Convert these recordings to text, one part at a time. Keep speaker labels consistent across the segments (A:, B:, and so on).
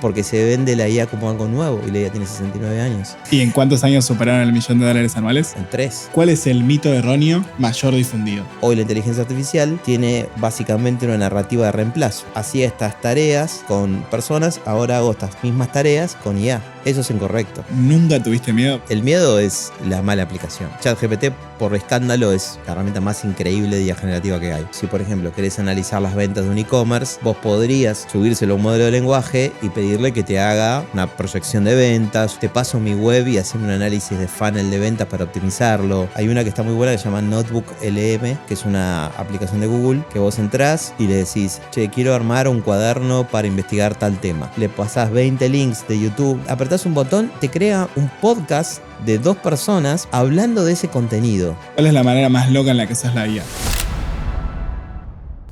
A: porque se vende la IA como algo nuevo y la IA tiene 69 años.
B: ¿Y en cuántos años superaron el $1.000.000 anuales?
A: En 3.
B: ¿Cuál es el mito erróneo mayor difundido?
A: Hoy la inteligencia artificial tiene básicamente una narrativa de reemplazo. Hacía estas tareas con personas, ahora hago estas mismas tareas con IA. Eso es incorrecto.
B: ¿Nunca tuviste miedo?
A: El miedo es la mala aplicación. ChatGPT, por escándalo, es la herramienta más increíble de IA generativa que hay. Si, por ejemplo, querés analizar las ventas de un e-commerce, vos podrías subírselo a un modelo de lenguaje y pedirle que te haga una proyección de ventas. Te paso mi web y haceme un análisis de funnel de ventas para optimizarlo. Hay una que está muy buena que se llama Notebook LM, que es una aplicación de Google, que vos entrás y le decís, che, quiero armar un cuaderno para investigar tal tema. Le pasás 20 links de YouTube, apretás un botón, te crea un podcast de 2 personas hablando de ese contenido.
B: ¿Cuál es la manera más loca en la que usas la IA?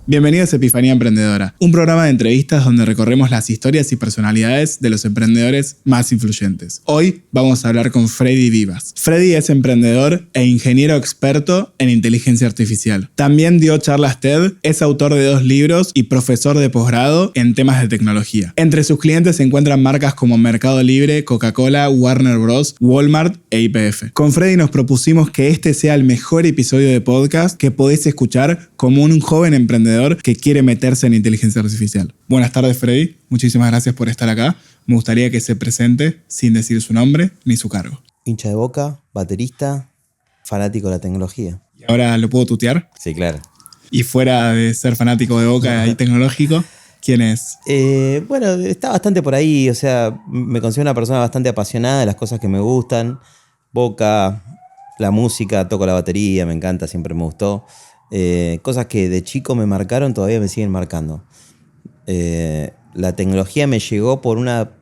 B: Bienvenidos a Epifanía Emprendedora, un programa de entrevistas donde recorremos las historias y personalidades de los emprendedores más influyentes. Hoy vamos a hablar con Freddy Vivas. Freddy es emprendedor e ingeniero experto en inteligencia artificial. También dio charlas TED, es autor de 2 libros y profesor de posgrado en temas de tecnología. Entre sus clientes se encuentran marcas como Mercado Libre, Coca-Cola, Warner Bros., Walmart e YPF. Con Freddy nos propusimos que este sea el mejor episodio de podcast que podés escuchar como un joven emprendedor que quiere meterse en inteligencia artificial. Buenas tardes, Freddy. Muchísimas gracias por estar acá. Me gustaría que se presente sin decir su nombre ni su cargo.
A: Hincha de Boca, baterista, fanático de la tecnología.
B: ¿Y ahora lo puedo tutear?
A: Sí, claro.
B: Y fuera de ser fanático de Boca y tecnológico, ¿quién es?
A: Bueno, está bastante por ahí. O sea, me considero una persona bastante apasionada de las cosas que me gustan. Boca, la música, toco la batería, me encanta, siempre me gustó. Cosas que de chico me marcaron, todavía me siguen marcando. La tecnología me llegó por una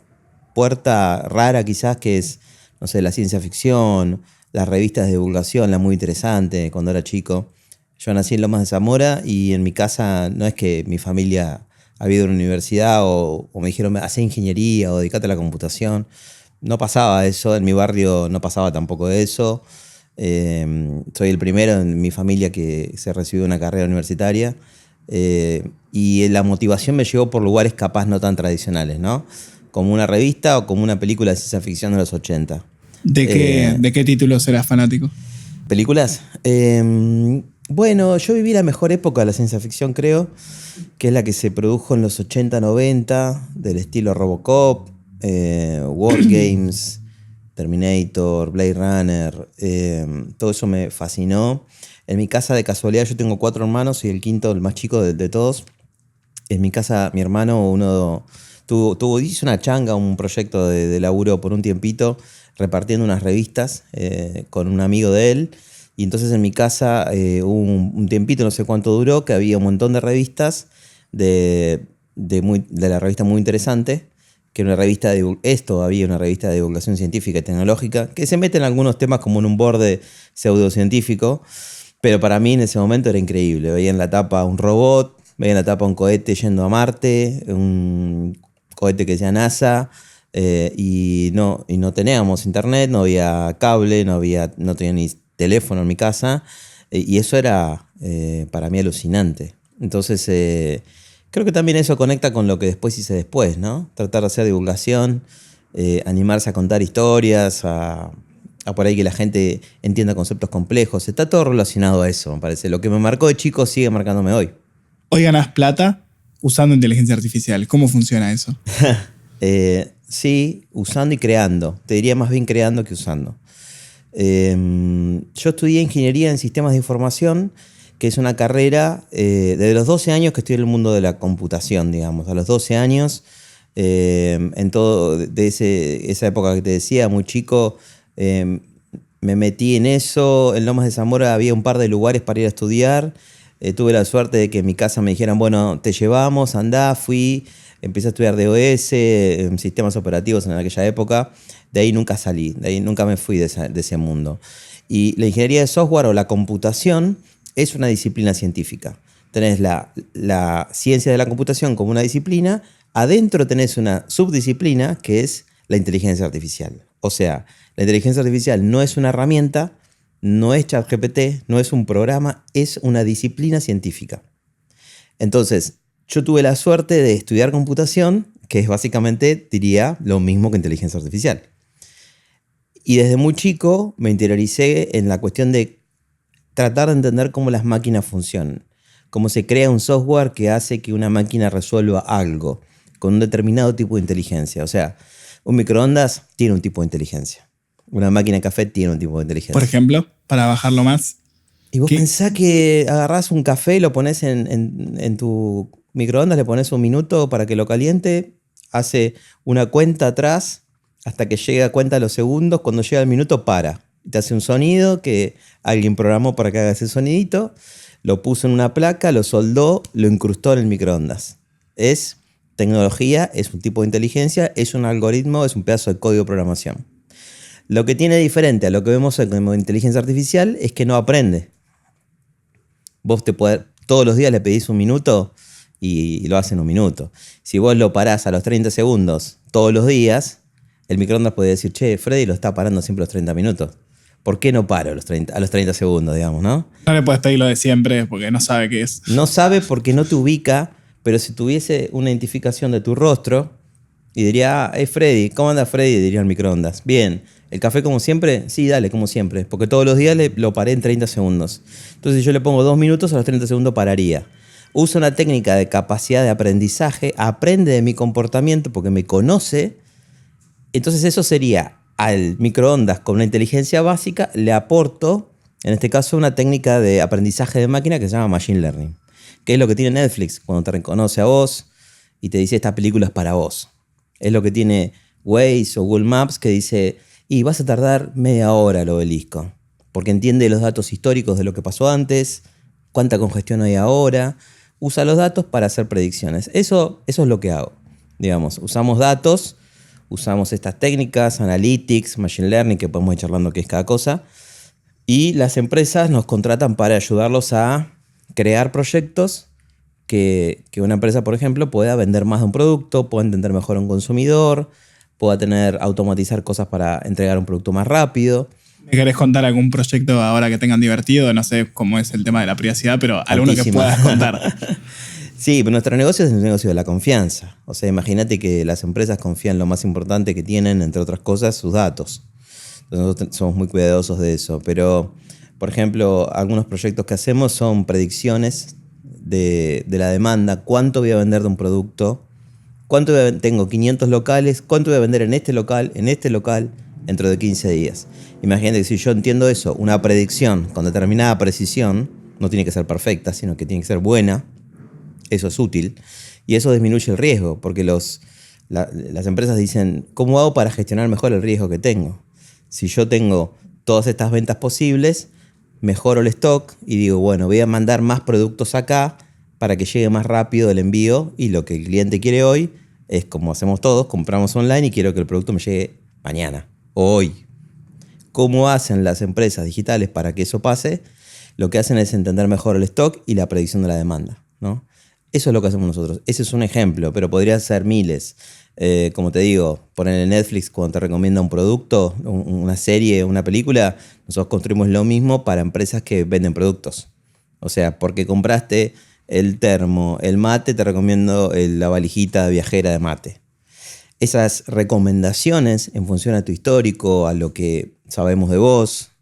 A: puerta rara quizás, que es, no sé, la ciencia ficción, las revistas de divulgación, la muy interesante, cuando era chico. Yo nací en Lomas de Zamora y en mi casa no es que mi familia había ido a una universidad o me dijeron, hacé ingeniería o dedicate a la computación. No pasaba eso, en mi barrio no pasaba tampoco eso. Soy el primero en mi familia que se recibió una carrera universitaria y la motivación me llegó por lugares capaz no tan tradicionales, ¿no? Como una revista o como una película de ciencia ficción de los 80.
B: ¿De qué títulos eras fanático?
A: ¿Películas? Bueno, yo viví la mejor época de la ciencia ficción, creo, que es la que se produjo en los 80-90, del estilo Robocop, War Games, Terminator, Blade Runner, todo eso me fascinó. En mi casa, de casualidad, yo tengo 4 hermanos, soy el quinto, el más chico de todos. En mi casa, mi hermano, hizo una changa, un proyecto de laburo por un tiempito, repartiendo unas revistas con un amigo de él. Y entonces en mi casa hubo un tiempito, no sé cuánto duró, que había un montón de revistas de la revista Muy Interesante, que es todavía una revista de divulgación científica y tecnológica, que se mete en algunos temas como en un borde pseudocientífico, pero para mí en ese momento era increíble. Veía en la tapa un robot, veía en la tapa un cohete yendo a Marte, un cohete que decía NASA, y no teníamos internet, no había cable, no tenía ni teléfono en mi casa, y eso era para mí alucinante. Entonces, creo que también eso conecta con lo que después hice después, ¿no? Tratar de hacer divulgación, animarse a contar historias, a por ahí que la gente entienda conceptos complejos. Está todo relacionado a eso, me parece. Lo que me marcó de chico sigue marcándome hoy.
B: Hoy ganás plata usando inteligencia artificial. ¿Cómo funciona eso?
A: Sí, usando y creando. Te diría más bien creando que usando. Yo estudié ingeniería en sistemas de información, que es una carrera desde los 12 años que estoy en el mundo de la computación, digamos. A los 12 años, en todo de esa época que te decía, muy chico, me metí en eso. En Lomas de Zamora había un par de lugares para ir a estudiar. Tuve la suerte de que en mi casa me dijeran, bueno, te llevamos, andá, fui. Empecé a estudiar DOS, sistemas operativos en aquella época. De ahí nunca salí, de ahí nunca me fui de ese mundo. Y la ingeniería de software o la computación es una disciplina científica. Tenés la ciencia de la computación como una disciplina, adentro tenés una subdisciplina que es la inteligencia artificial. O sea, la inteligencia artificial no es una herramienta, no es ChatGPT, no es un programa, es una disciplina científica. Entonces, yo tuve la suerte de estudiar computación, que es básicamente, diría, lo mismo que inteligencia artificial. Y desde muy chico me interioricé en la cuestión de tratar de entender cómo las máquinas funcionan, cómo se crea un software que hace que una máquina resuelva algo con un determinado tipo de inteligencia. O sea, un microondas tiene un tipo de inteligencia. Una máquina de café tiene un tipo de inteligencia.
B: Por ejemplo, para bajarlo más.
A: Y vos pensás que agarrás un café y lo pones en tu microondas, le pones 1 minuto para que lo caliente, hace una cuenta atrás hasta que llegue a cuenta los segundos, cuando llega el minuto para. Te hace un sonido que alguien programó para que haga ese sonidito, lo puso en una placa, lo soldó, lo incrustó en el microondas. Es tecnología, es un tipo de inteligencia, es un algoritmo, es un pedazo de código de programación. Lo que tiene diferente a lo que vemos como inteligencia artificial es que no aprende. Vos todos los días le pedís 1 minuto y lo hace en 1 minuto. Si vos lo parás a los 30 segundos todos los días, el microondas puede decir, che, Freddy lo está parando siempre a los 30 minutos. ¿Por qué no paro a los 30 segundos, digamos, no?
B: No le puedes pedir lo de siempre porque no sabe qué es.
A: No sabe porque no te ubica, pero si tuviese una identificación de tu rostro y diría, Freddy, ¿cómo anda Freddy? Diría el microondas. Bien, ¿el café como siempre? Sí, dale, como siempre. Porque todos los días lo paré en 30 segundos. Entonces si yo le pongo 2 minutos, a los 30 segundos pararía. Usa una técnica de capacidad de aprendizaje, aprende de mi comportamiento porque me conoce. Entonces eso sería al microondas con una inteligencia básica, le aporto, en este caso, una técnica de aprendizaje de máquina que se llama Machine Learning. Que es lo que tiene Netflix cuando te reconoce a vos y te dice esta película es para vos. Es lo que tiene Waze o Google Maps que dice, y vas a tardar media hora el obelisco. Porque entiende los datos históricos de lo que pasó antes, cuánta congestión hay ahora. Usa los datos para hacer predicciones. Eso es lo que hago. Digamos, usamos datos, usamos estas técnicas, analytics, machine learning, que podemos ir charlando qué es cada cosa. Y las empresas nos contratan para ayudarlos a crear proyectos que una empresa, por ejemplo, pueda vender más de un producto, pueda entender mejor a un consumidor, pueda automatizar cosas para entregar un producto más rápido.
B: ¿Me querés contar algún proyecto ahora que tengan divertido? No sé cómo es el tema de la privacidad, pero alguno que puedas contar.
A: Sí, pero nuestro negocio es el negocio de la confianza. O sea, imagínate que las empresas confían en lo más importante que tienen, entre otras cosas, sus datos. Entonces nosotros somos muy cuidadosos de eso. Pero, por ejemplo, algunos proyectos que hacemos son predicciones de la demanda. ¿Cuánto voy a vender de un producto? Tengo 500 locales. ¿Cuánto voy a vender en este local, dentro de 15 días? Imagínate que si yo entiendo eso, una predicción con determinada precisión, no tiene que ser perfecta, sino que tiene que ser buena. Eso es útil. Y eso disminuye el riesgo, porque las empresas dicen, ¿cómo hago para gestionar mejor el riesgo que tengo? Si yo tengo todas estas ventas posibles, mejoro el stock y digo, bueno, voy a mandar más productos acá para que llegue más rápido el envío, y lo que el cliente quiere hoy es, como hacemos todos, compramos online y quiero que el producto me llegue mañana o hoy. ¿Cómo hacen las empresas digitales para que eso pase? Lo que hacen es entender mejor el stock y la predicción de la demanda, ¿no? Eso es lo que hacemos nosotros. Ese es un ejemplo, pero podría ser miles. Como te digo, poner en Netflix cuando te recomienda un producto, una serie, una película, nosotros construimos lo mismo para empresas que venden productos. O sea, porque compraste el termo, el mate, te recomiendo la valijita viajera de mate. Esas recomendaciones en función a tu histórico, a lo que sabemos de vos,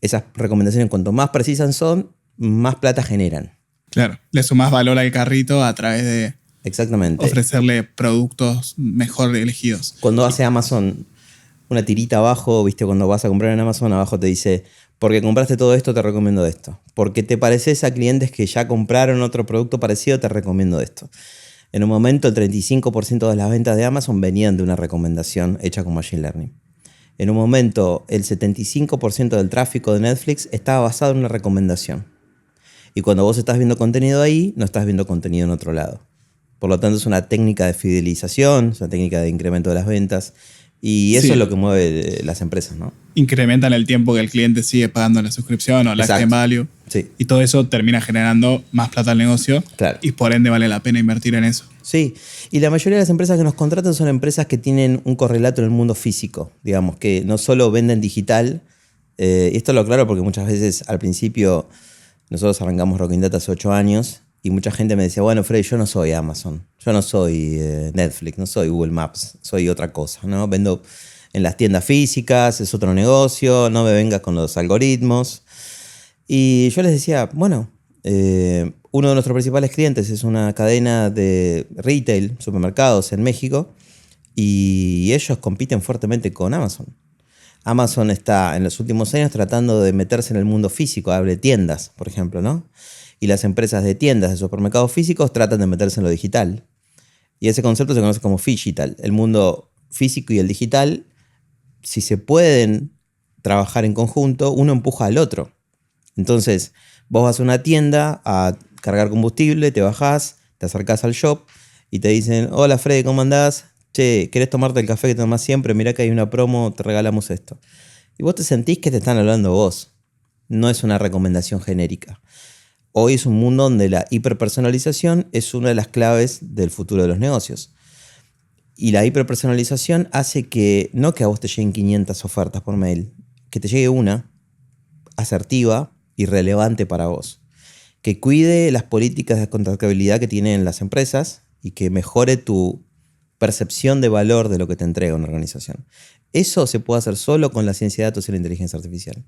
A: esas recomendaciones cuanto más precisas son, más plata generan.
B: Claro, le sumás valor al carrito a través de
A: Exactamente.
B: ofrecerle productos mejor elegidos.
A: Cuando hace Amazon una tirita abajo, ¿viste? Cuando vas a comprar en Amazon, abajo te dice, porque compraste todo esto, te recomiendo esto. Porque te pareces a clientes que ya compraron otro producto parecido, te recomiendo esto. En un momento, el 35% de las ventas de Amazon venían de una recomendación hecha con Machine Learning. En un momento, el 75% del tráfico de Netflix estaba basado en una recomendación. Y cuando vos estás viendo contenido ahí, no estás viendo contenido en otro lado. Por lo tanto, es una técnica de fidelización, es una técnica de incremento de las ventas. Y eso es lo que mueve las empresas, ¿no?
B: Incrementan el tiempo que el cliente sigue pagando la suscripción o lifetime value.
A: Sí.
B: Y todo eso termina generando más plata al negocio.
A: Claro.
B: Y por ende vale la pena invertir en eso.
A: Sí. Y la mayoría de las empresas que nos contratan son empresas que tienen un correlato en el mundo físico. Digamos, que no solo venden digital. Y esto lo aclaro porque muchas veces al principio nosotros arrancamos Rocking Data hace 8 años. Y mucha gente me decía, bueno, Freddy, yo no soy Amazon, yo no soy Netflix, no soy Google Maps, soy otra cosa, ¿no? Vendo en las tiendas físicas, es otro negocio, no me vengas con los algoritmos. Y yo les decía, bueno, uno de nuestros principales clientes es una cadena de retail, supermercados en México, y ellos compiten fuertemente con Amazon. Amazon está en los últimos años tratando de meterse en el mundo físico, abre tiendas, por ejemplo, ¿no? Y las empresas de tiendas de supermercados físicos tratan de meterse en lo digital. Y ese concepto se conoce como phygital. El mundo físico y el digital, si se pueden trabajar en conjunto, uno empuja al otro. Entonces, vos vas a una tienda a cargar combustible, te bajás, te acercás al shop y te dicen, hola Freddy, ¿cómo andás? Che, ¿querés tomarte el café que tomás siempre? Mirá que hay una promo, te regalamos esto. Y vos te sentís que te están hablando vos. No es una recomendación genérica. Hoy es un mundo donde la hiperpersonalización es una de las claves del futuro de los negocios. Y la hiperpersonalización hace que, no que a vos te lleguen 500 ofertas por mail, que te llegue una asertiva y relevante para vos. Que cuide las políticas de contactabilidad que tienen las empresas y que mejore tu percepción de valor de lo que te entrega una organización. Eso se puede hacer solo con la ciencia de datos y la inteligencia artificial.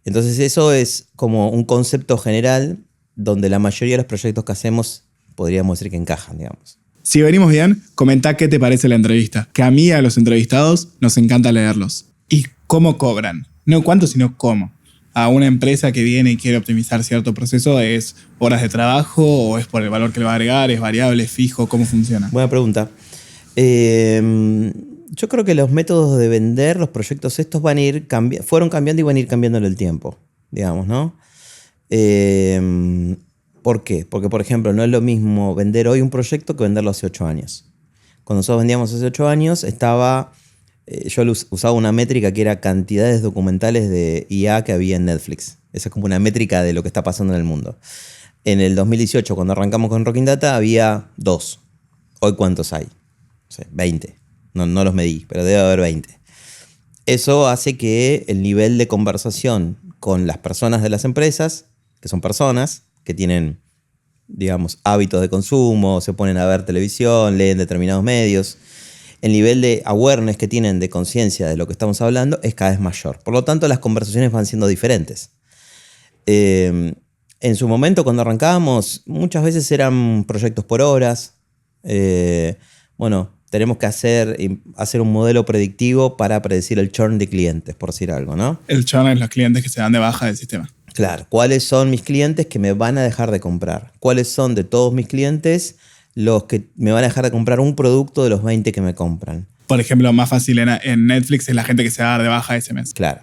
A: Entonces eso es como un concepto general donde la mayoría de los proyectos que hacemos podríamos decir que encajan, digamos.
B: Si venimos bien, comentá qué te parece la entrevista, que a mí y a los entrevistados nos encanta leerlos. ¿Y cómo cobran? No cuánto, sino cómo. A una empresa que viene y quiere optimizar cierto proceso, ¿es horas de trabajo o es por el valor que le va a agregar? ¿Es variable, es fijo? ¿Cómo funciona?
A: Buena pregunta. Yo creo que los métodos de vender los proyectos estos fueron cambiando y van a ir cambiando en el tiempo, digamos, ¿no? ¿Por qué? Porque, por ejemplo, no es lo mismo vender hoy un proyecto que venderlo hace 8 años. Cuando nosotros vendíamos hace 8 años, yo usaba una métrica que era cantidades documentales de IA que había en Netflix. Esa es como una métrica de lo que está pasando en el mundo. En el 2018, cuando arrancamos con Rocking Data, había 2. Hoy, ¿cuántos hay? O sea, 20. No los medí, pero debe haber 20. Eso hace que el nivel de conversación con las personas de las empresas, que son personas que tienen, digamos, hábitos de consumo, se ponen a ver televisión, leen determinados medios, el nivel de awareness que tienen de conciencia de lo que estamos hablando es cada vez mayor. Por lo tanto, las conversaciones van siendo diferentes. En su momento, cuando arrancábamos, muchas veces eran proyectos por horas. Tenemos que hacer un modelo predictivo para predecir el churn de clientes, por decir algo, ¿no?
B: El churn es los clientes que se dan de baja del sistema.
A: Claro. ¿Cuáles son mis clientes que me van a dejar de comprar? ¿Cuáles son de todos mis clientes los que me van a dejar de comprar un producto de los 20 que me compran?
B: Por ejemplo, más fácil en Netflix es la gente que se va a dar de baja ese mes.
A: Claro.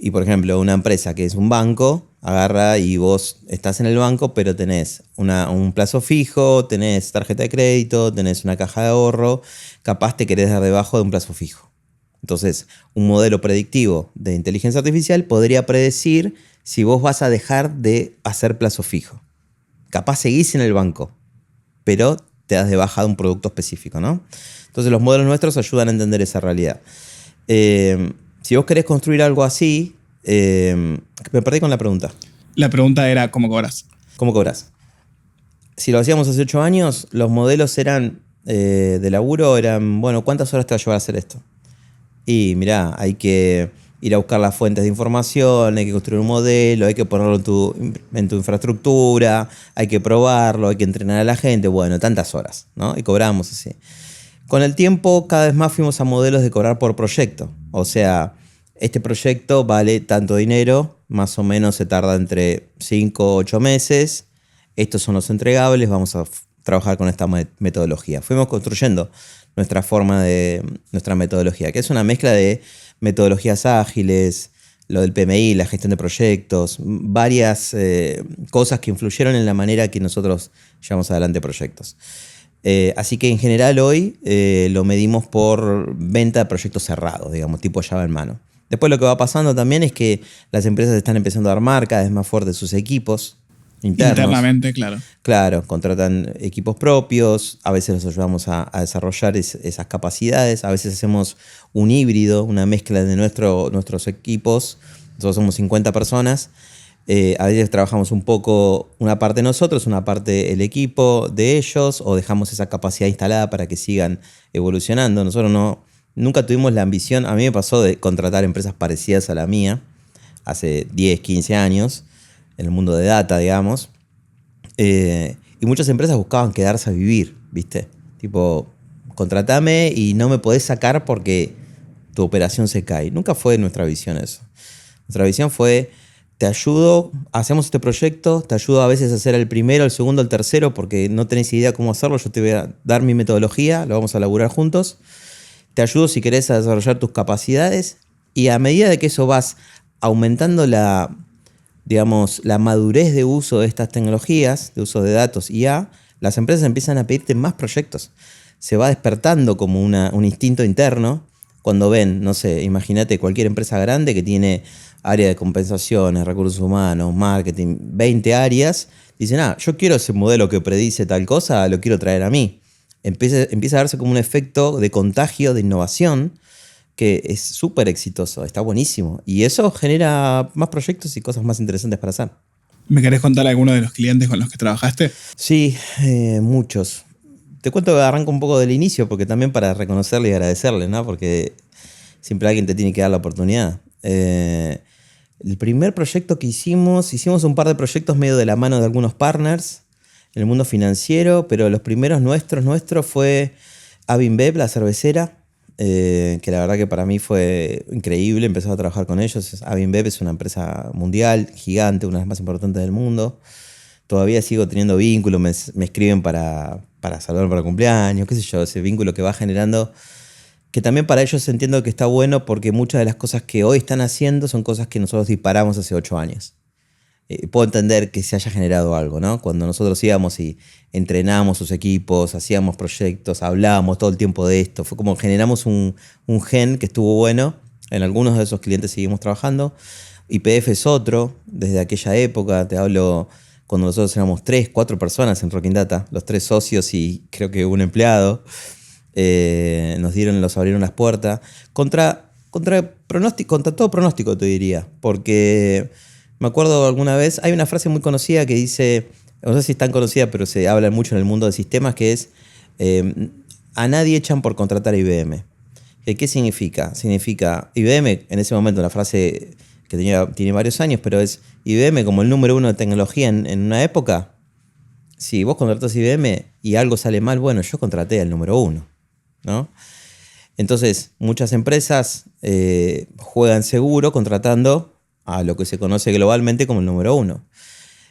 A: Y por ejemplo, una empresa que es un banco, agarra y vos estás en el banco, pero tenés un plazo fijo, tenés tarjeta de crédito, tenés una caja de ahorro, capaz te querés dar debajo de un plazo fijo. Entonces, un modelo predictivo de inteligencia artificial podría predecir si vos vas a dejar de hacer plazo fijo. Capaz seguís en el banco, pero te das de baja de un producto específico, ¿no? Entonces, los modelos nuestros ayudan a entender esa realidad. Si vos querés construir algo así, me perdí con la pregunta.
B: La pregunta era, ¿cómo cobras?
A: ¿Cómo cobras? Si lo hacíamos hace 8 años, los modelos de laburo eran, bueno, ¿cuántas horas te va a llevar a hacer esto? Y mirá, hay que ir a buscar las fuentes de información, hay que construir un modelo, hay que ponerlo en tu infraestructura, hay que probarlo, hay que entrenar a la gente, bueno, tantas horas, ¿no? Y cobramos así. Con el tiempo, cada vez más fuimos a modelos de cobrar por proyecto. O sea, este proyecto vale tanto dinero, más o menos se tarda entre 5 o 8 meses. Estos son los entregables, vamos a trabajar con esta metodología. Fuimos construyendo nuestra metodología, que es una mezcla de metodologías ágiles, lo del PMI, la gestión de proyectos, varias cosas que influyeron en la manera que nosotros llevamos adelante proyectos. Así que en general hoy lo medimos por venta de proyectos cerrados, digamos, tipo llave en mano. Después lo que va pasando también es que las empresas están empezando a armar cada vez más fuertes sus equipos internos.
B: Internamente, claro.
A: Claro, contratan equipos propios, a veces los ayudamos a desarrollar esas capacidades, a veces hacemos un híbrido, una mezcla de nuestros equipos. Nosotros somos 50 personas A veces trabajamos un poco una parte nosotros, una parte el equipo de ellos, o dejamos esa capacidad instalada para que sigan evolucionando. Nosotros nunca tuvimos la ambición, a mí me pasó de contratar empresas parecidas a la mía, hace 10, 15 años, en el mundo de data, digamos. Y muchas empresas buscaban quedarse a vivir, ¿viste? Tipo, contratame y no me podés sacar porque tu operación se cae. Nunca fue nuestra visión eso. Nuestra visión fue, te ayudo, hacemos este proyecto, te ayudo a veces a hacer el primero, el segundo, el tercero, porque no tenés idea cómo hacerlo, yo te voy a dar mi metodología, lo vamos a laburar juntos. Te ayudo si querés a desarrollar tus capacidades y a medida de que eso vas aumentando digamos, la madurez de uso de estas tecnologías, de uso de datos IA, las empresas empiezan a pedirte más proyectos. Se va despertando como un instinto interno cuando ven, no sé, imagínate cualquier empresa grande que tiene área de compensaciones, recursos humanos, marketing, 20 áreas, dicen, yo quiero ese modelo que predice tal cosa, lo quiero traer a mí. Empieza a darse como un efecto de contagio, de innovación, que es súper exitoso, está buenísimo. Y eso genera más proyectos y cosas más interesantes para hacer.
B: ¿Me querés contar alguno de los clientes con los que trabajaste?
A: Sí, muchos. Te cuento que arranco un poco del inicio, porque también para reconocerle y agradecerle, ¿no? Porque siempre alguien te tiene que dar la oportunidad. El primer proyecto que hicimos un par de proyectos medio de la mano de algunos partners en el mundo financiero, pero los primeros nuestros fue Avinbev, la cervecera, que la verdad que para mí fue increíble empezar a trabajar con ellos. Avinbev es una empresa mundial, gigante, una de las más importantes del mundo. Todavía sigo teniendo vínculos, me escriben para saludar para cumpleaños, qué sé yo, ese vínculo que va generando, que también para ellos entiendo que está bueno porque muchas de las cosas que hoy están haciendo son cosas que nosotros disparamos hace 8 años. Puedo entender que se haya generado algo, ¿no? Cuando nosotros íbamos y entrenábamos sus equipos, hacíamos proyectos, hablábamos todo el tiempo de esto, fue como generamos un gen que estuvo bueno. En algunos de esos clientes seguimos trabajando. YPF es otro, desde aquella época, te hablo cuando nosotros éramos 3, 4 personas en Rocking Data, los 3 socios y creo que un empleado. Nos abrieron las puertas contra todo pronóstico, te diría, porque me acuerdo alguna vez, hay una frase muy conocida que dice, no sé si es tan conocida, pero se habla mucho en el mundo de sistemas, que es a nadie echan por contratar a IBM. ¿Qué significa? Significa, IBM, en ese momento, la frase que tiene varios años, pero es IBM como el número 1 de tecnología en una época. Si vos contratás IBM y algo sale mal, bueno, yo contraté al número 1, ¿no? Entonces, muchas empresas juegan seguro contratando a lo que se conoce globalmente como el número 1.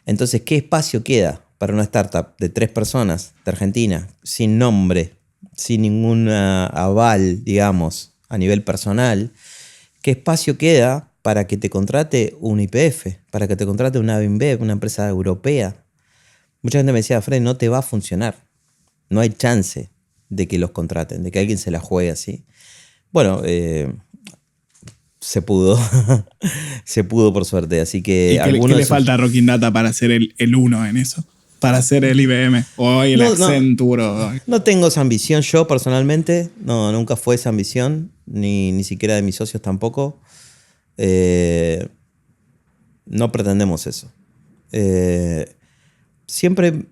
A: Entonces, ¿qué espacio queda para una startup de 3 personas de Argentina, sin nombre, sin ningún aval, digamos, a nivel personal? ¿Qué espacio queda para que te contrate un YPF, para que te contrate una Avinbev, una empresa europea? Mucha gente me decía, Fred, no te va a funcionar. No hay chance de que los contraten, de que alguien se la juegue así. Bueno, se pudo. Se pudo por suerte. Así que.
B: ¿Y qué le falta a Rocking Data para ser el uno en eso? Para ser el IBM o el Accenture.
A: No tengo esa ambición yo personalmente. No, nunca fue esa ambición. Ni siquiera de mis socios tampoco. No pretendemos eso. Siempre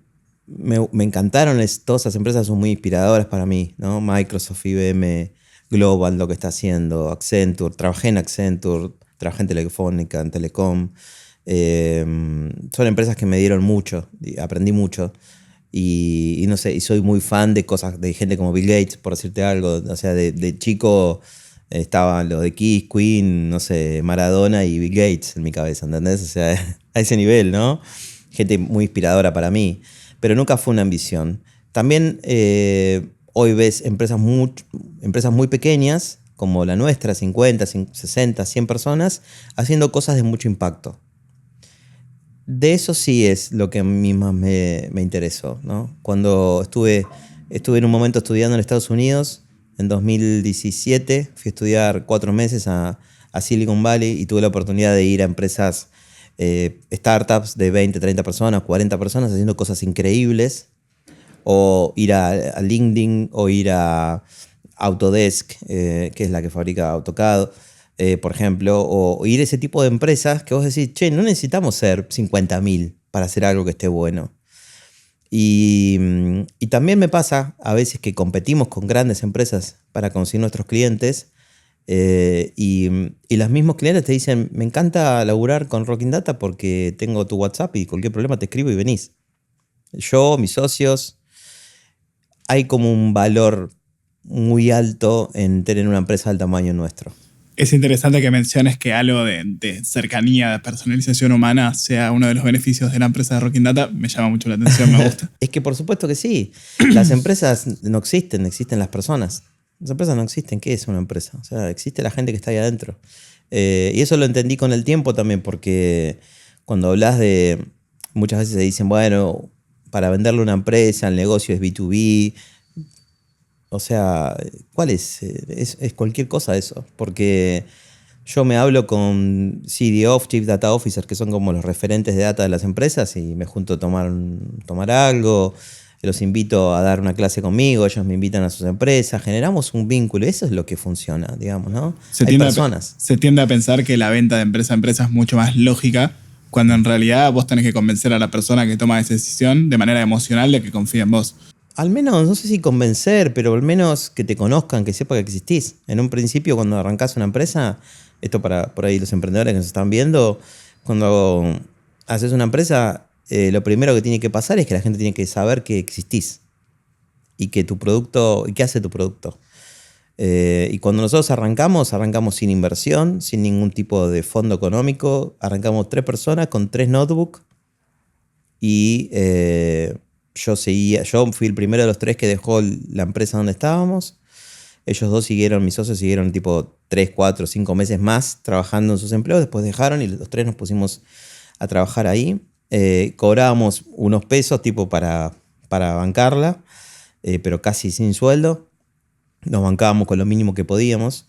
A: me encantaron todas esas empresas, son muy inspiradoras para mí, ¿no? Microsoft, IBM, Global, lo que está haciendo, Accenture, trabajé en Accenture, trabajé en Telefónica, en Telecom. Son empresas que me dieron mucho, aprendí mucho. Y no sé, y soy muy fan de cosas, de gente como Bill Gates, por decirte algo. O sea, de chico estaban los de Kiss, Queen, no sé, Maradona y Bill Gates en mi cabeza, ¿entendés? O sea, a ese nivel, ¿no? Gente muy inspiradora para mí, pero nunca fue una ambición. También hoy ves empresas muy pequeñas, como la nuestra, 50, 60, 100 personas, haciendo cosas de mucho impacto. De eso sí es lo que a mí más me interesó, ¿no? Cuando estuve en un momento estudiando en Estados Unidos, en 2017, fui a estudiar 4 meses a Silicon Valley y tuve la oportunidad de ir a empresas, startups de 20, 30 personas, 40 personas haciendo cosas increíbles, o ir a LinkedIn, o ir a Autodesk, que es la que fabrica AutoCAD, por ejemplo, o ir a ese tipo de empresas que vos decís, che, no necesitamos ser 50.000 para hacer algo que esté bueno. Y también me pasa a veces que competimos con grandes empresas para conseguir nuestros clientes y los mismos clientes te dicen, me encanta laburar con Rocking Data porque tengo tu WhatsApp y cualquier problema te escribo y venís. Yo, mis socios, hay como un valor muy alto en tener una empresa del tamaño nuestro.
B: Es interesante que menciones que algo de cercanía, de personalización humana sea uno de los beneficios de la empresa de Rocking Data. Me llama mucho la atención, me gusta.
A: Es que por supuesto que sí. Las empresas no existen, existen las personas. Las empresas no existen. ¿Qué es una empresa? O sea, existe la gente que está ahí adentro. Y eso lo entendí con el tiempo también, porque cuando hablas de... Muchas veces se dicen, bueno, para venderle a una empresa, el negocio es B2B. O sea, ¿cuál es? Es cualquier cosa eso. Porque yo me hablo con CDO, Chief Data Officer, que son como los referentes de data de las empresas, y me junto a tomar algo, los invito a dar una clase conmigo, ellos me invitan a sus empresas, generamos un vínculo. Eso es lo que funciona, digamos, ¿no? Hay personas.
B: Se tiende a pensar que la venta de empresa a empresa es mucho más lógica, cuando en realidad vos tenés que convencer a la persona que toma esa decisión de manera emocional de que confíe en vos.
A: Al menos, no sé si convencer, pero al menos que te conozcan, que sepa que existís. En un principio, cuando arrancás una empresa, esto para por ahí los emprendedores que nos están viendo, cuando haces una empresa, lo primero que tiene que pasar es que la gente tiene que saber que existís y que tu producto, y qué hace tu producto. Y cuando nosotros arrancamos sin inversión, sin ningún tipo de fondo económico. Arrancamos 3 personas con 3 notebooks y yo fui el primero de los 3 que dejó la empresa donde estábamos. Ellos 2 siguieron, mis socios siguieron tipo 3, 4, 5 meses más trabajando en sus empleos, después dejaron y los 3 nos pusimos a trabajar ahí. Cobrábamos unos pesos tipo para bancarla, pero casi sin sueldo. Nos bancábamos con lo mínimo que podíamos.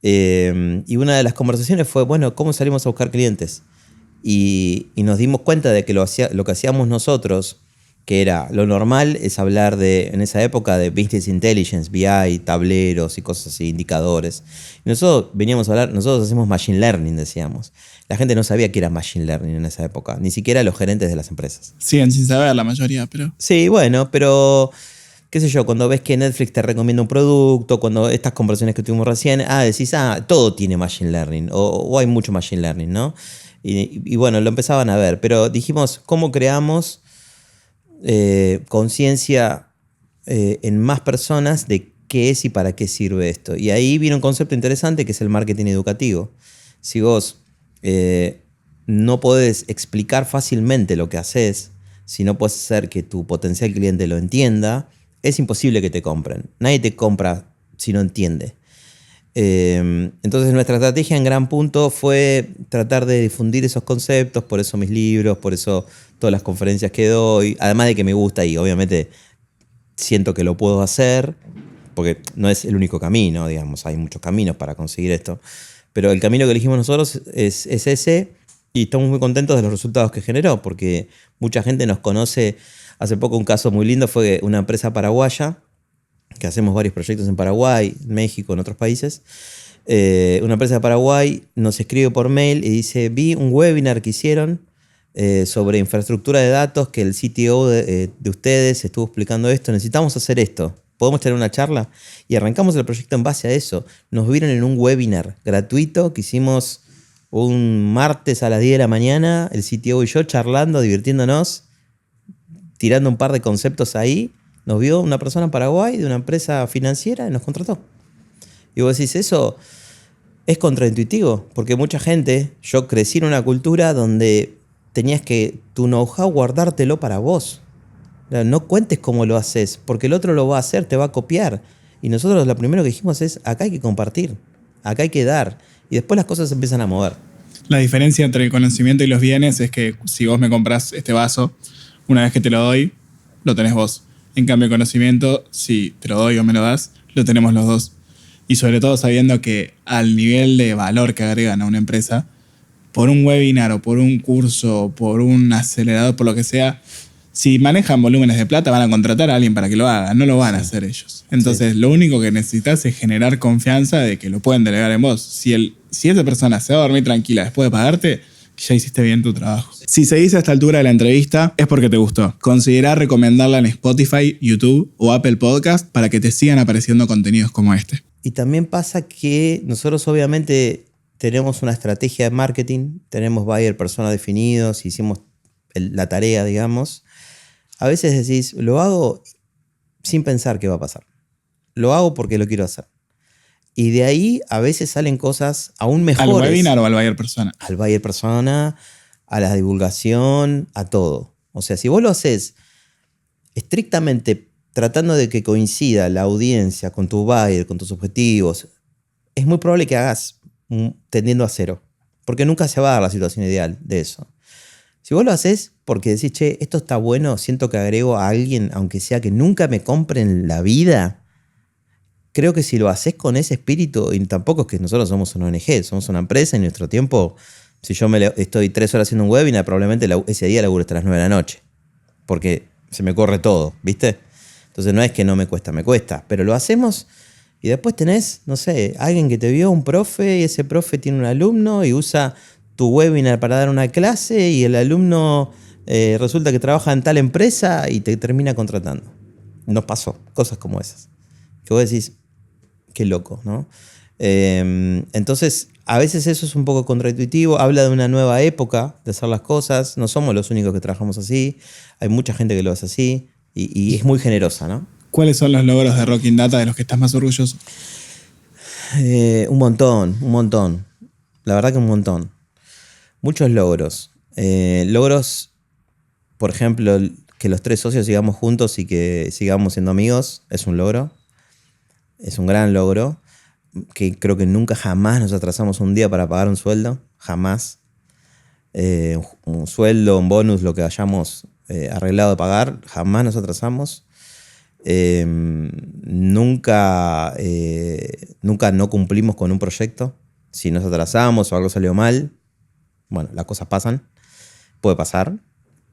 A: Y una de las conversaciones fue, bueno, ¿cómo salimos a buscar clientes? Y nos dimos cuenta de que lo que hacíamos nosotros, que era lo normal, es hablar en esa época de Business Intelligence, BI, tableros y cosas así, indicadores. Y nosotros veníamos a hablar, nosotros hacemos Machine Learning, decíamos. La gente no sabía qué era Machine Learning en esa época, ni siquiera los gerentes de las empresas.
B: Siguen sin saber la mayoría, pero...
A: Sí, bueno, pero... qué sé yo, cuando ves que Netflix te recomienda un producto, cuando estas conversaciones que tuvimos recién, decís, todo tiene Machine Learning, o hay mucho Machine Learning, ¿no? Y bueno, lo empezaban a ver, pero dijimos, ¿cómo creamos conciencia en más personas de qué es y para qué sirve esto? Y ahí viene un concepto interesante que es el marketing educativo. Si vos no podés explicar fácilmente lo que haces, si no podés hacer que tu potencial cliente lo entienda, es imposible que te compren. Nadie te compra si no entiende. Entonces nuestra estrategia en gran punto fue tratar de difundir esos conceptos, por eso mis libros, por eso todas las conferencias que doy, además de que me gusta y obviamente siento que lo puedo hacer, porque no es el único camino, digamos, hay muchos caminos para conseguir esto, pero el camino que elegimos nosotros es ese y estamos muy contentos de los resultados que generó, porque mucha gente nos conoce. Hace poco un caso muy lindo fue una empresa paraguaya, que hacemos varios proyectos en Paraguay, México, en otros países. Una empresa de Paraguay nos escribe por mail y dice, vi un webinar que hicieron sobre infraestructura de datos, que el CTO de ustedes estuvo explicando esto, necesitamos hacer esto, ¿podemos tener una charla? Y arrancamos el proyecto en base a eso. Nos vieron en un webinar gratuito que hicimos un martes a las 10 de la mañana, el CTO y yo charlando, divirtiéndonos, tirando un par de conceptos ahí. Nos vio una persona en Paraguay de una empresa financiera y nos contrató. Y vos decís, eso es contraintuitivo, porque mucha gente, yo crecí en una cultura donde tenías que tu know-how guardártelo para vos. No cuentes cómo lo haces, porque el otro lo va a hacer, te va a copiar. Y nosotros lo primero que dijimos es, acá hay que compartir, acá hay que dar. Y después las cosas se empiezan a mover.
B: La diferencia entre el conocimiento y los bienes es que si vos me comprás este vaso, una vez que te lo doy, lo tenés vos. En cambio, el conocimiento, si te lo doy o me lo das, lo tenemos los dos. Y sobre todo sabiendo que al nivel de valor que agregan a una empresa, por un webinar o por un curso o por un acelerador, por lo que sea, Si manejan volúmenes de plata, van a contratar a alguien para que lo haga, no lo van a hacer ellos. Entonces, lo único que necesitas es generar confianza de que lo pueden delegar en vos. Si esa persona se va a dormir tranquila después de pagarte, ya hiciste bien tu trabajo. Si seguís a esta altura de la entrevista, es porque te gustó. Considerá recomendarla en Spotify, YouTube o Apple Podcast para que te sigan apareciendo contenidos como este.
A: Y también pasa que nosotros obviamente tenemos una estrategia de marketing, tenemos buyer persona definidos, hicimos la tarea, digamos. A veces decís, lo hago sin pensar qué va a pasar. Lo hago porque lo quiero hacer. Y de ahí a veces salen cosas aún mejores.
B: ¿Al webinar o al buyer persona?
A: Al buyer persona, a la divulgación, a todo. O sea, si vos lo haces estrictamente tratando de que coincida la audiencia con tu buyer, con tus objetivos, es muy probable que hagas tendiendo a cero. Porque nunca se va a dar la situación ideal de eso. Si vos lo haces porque decís, che, esto está bueno, siento que agrego a alguien, aunque sea que nunca me compren la vida, creo que si lo haces con ese espíritu, y tampoco es que nosotros somos una ONG, somos una empresa, en nuestro tiempo, si yo estoy 3 horas haciendo un webinar, probablemente ese día laburo hasta las 9 de la noche, porque se me corre todo, ¿viste? Entonces no es que no me cuesta, pero lo hacemos y después tenés, no sé, alguien que te vio, un profe, y ese profe tiene un alumno y usa tu webinar para dar una clase y el alumno resulta que trabaja en tal empresa y te termina contratando. Nos pasó cosas como esas. Que vos decís, qué loco, ¿no? Entonces, a veces eso es un poco contraintuitivo. Habla de una nueva época de hacer las cosas. No somos los únicos que trabajamos así. Hay mucha gente que lo hace así y es muy generosa, ¿no?
B: ¿Cuáles son los logros de Rocking Data de los que estás más orgulloso?
A: Un montón. La verdad que un montón. Muchos logros. Logros, por ejemplo, que los 3 socios sigamos juntos y que sigamos siendo amigos, es un logro. Es un gran logro. Que creo que nunca jamás nos atrasamos un día para pagar un sueldo. Jamás. Un sueldo, un bonus, lo que hayamos arreglado de pagar, jamás nos atrasamos. Nunca no cumplimos con un proyecto. Si nos atrasamos o algo salió mal, bueno, las cosas pasan, puede pasar,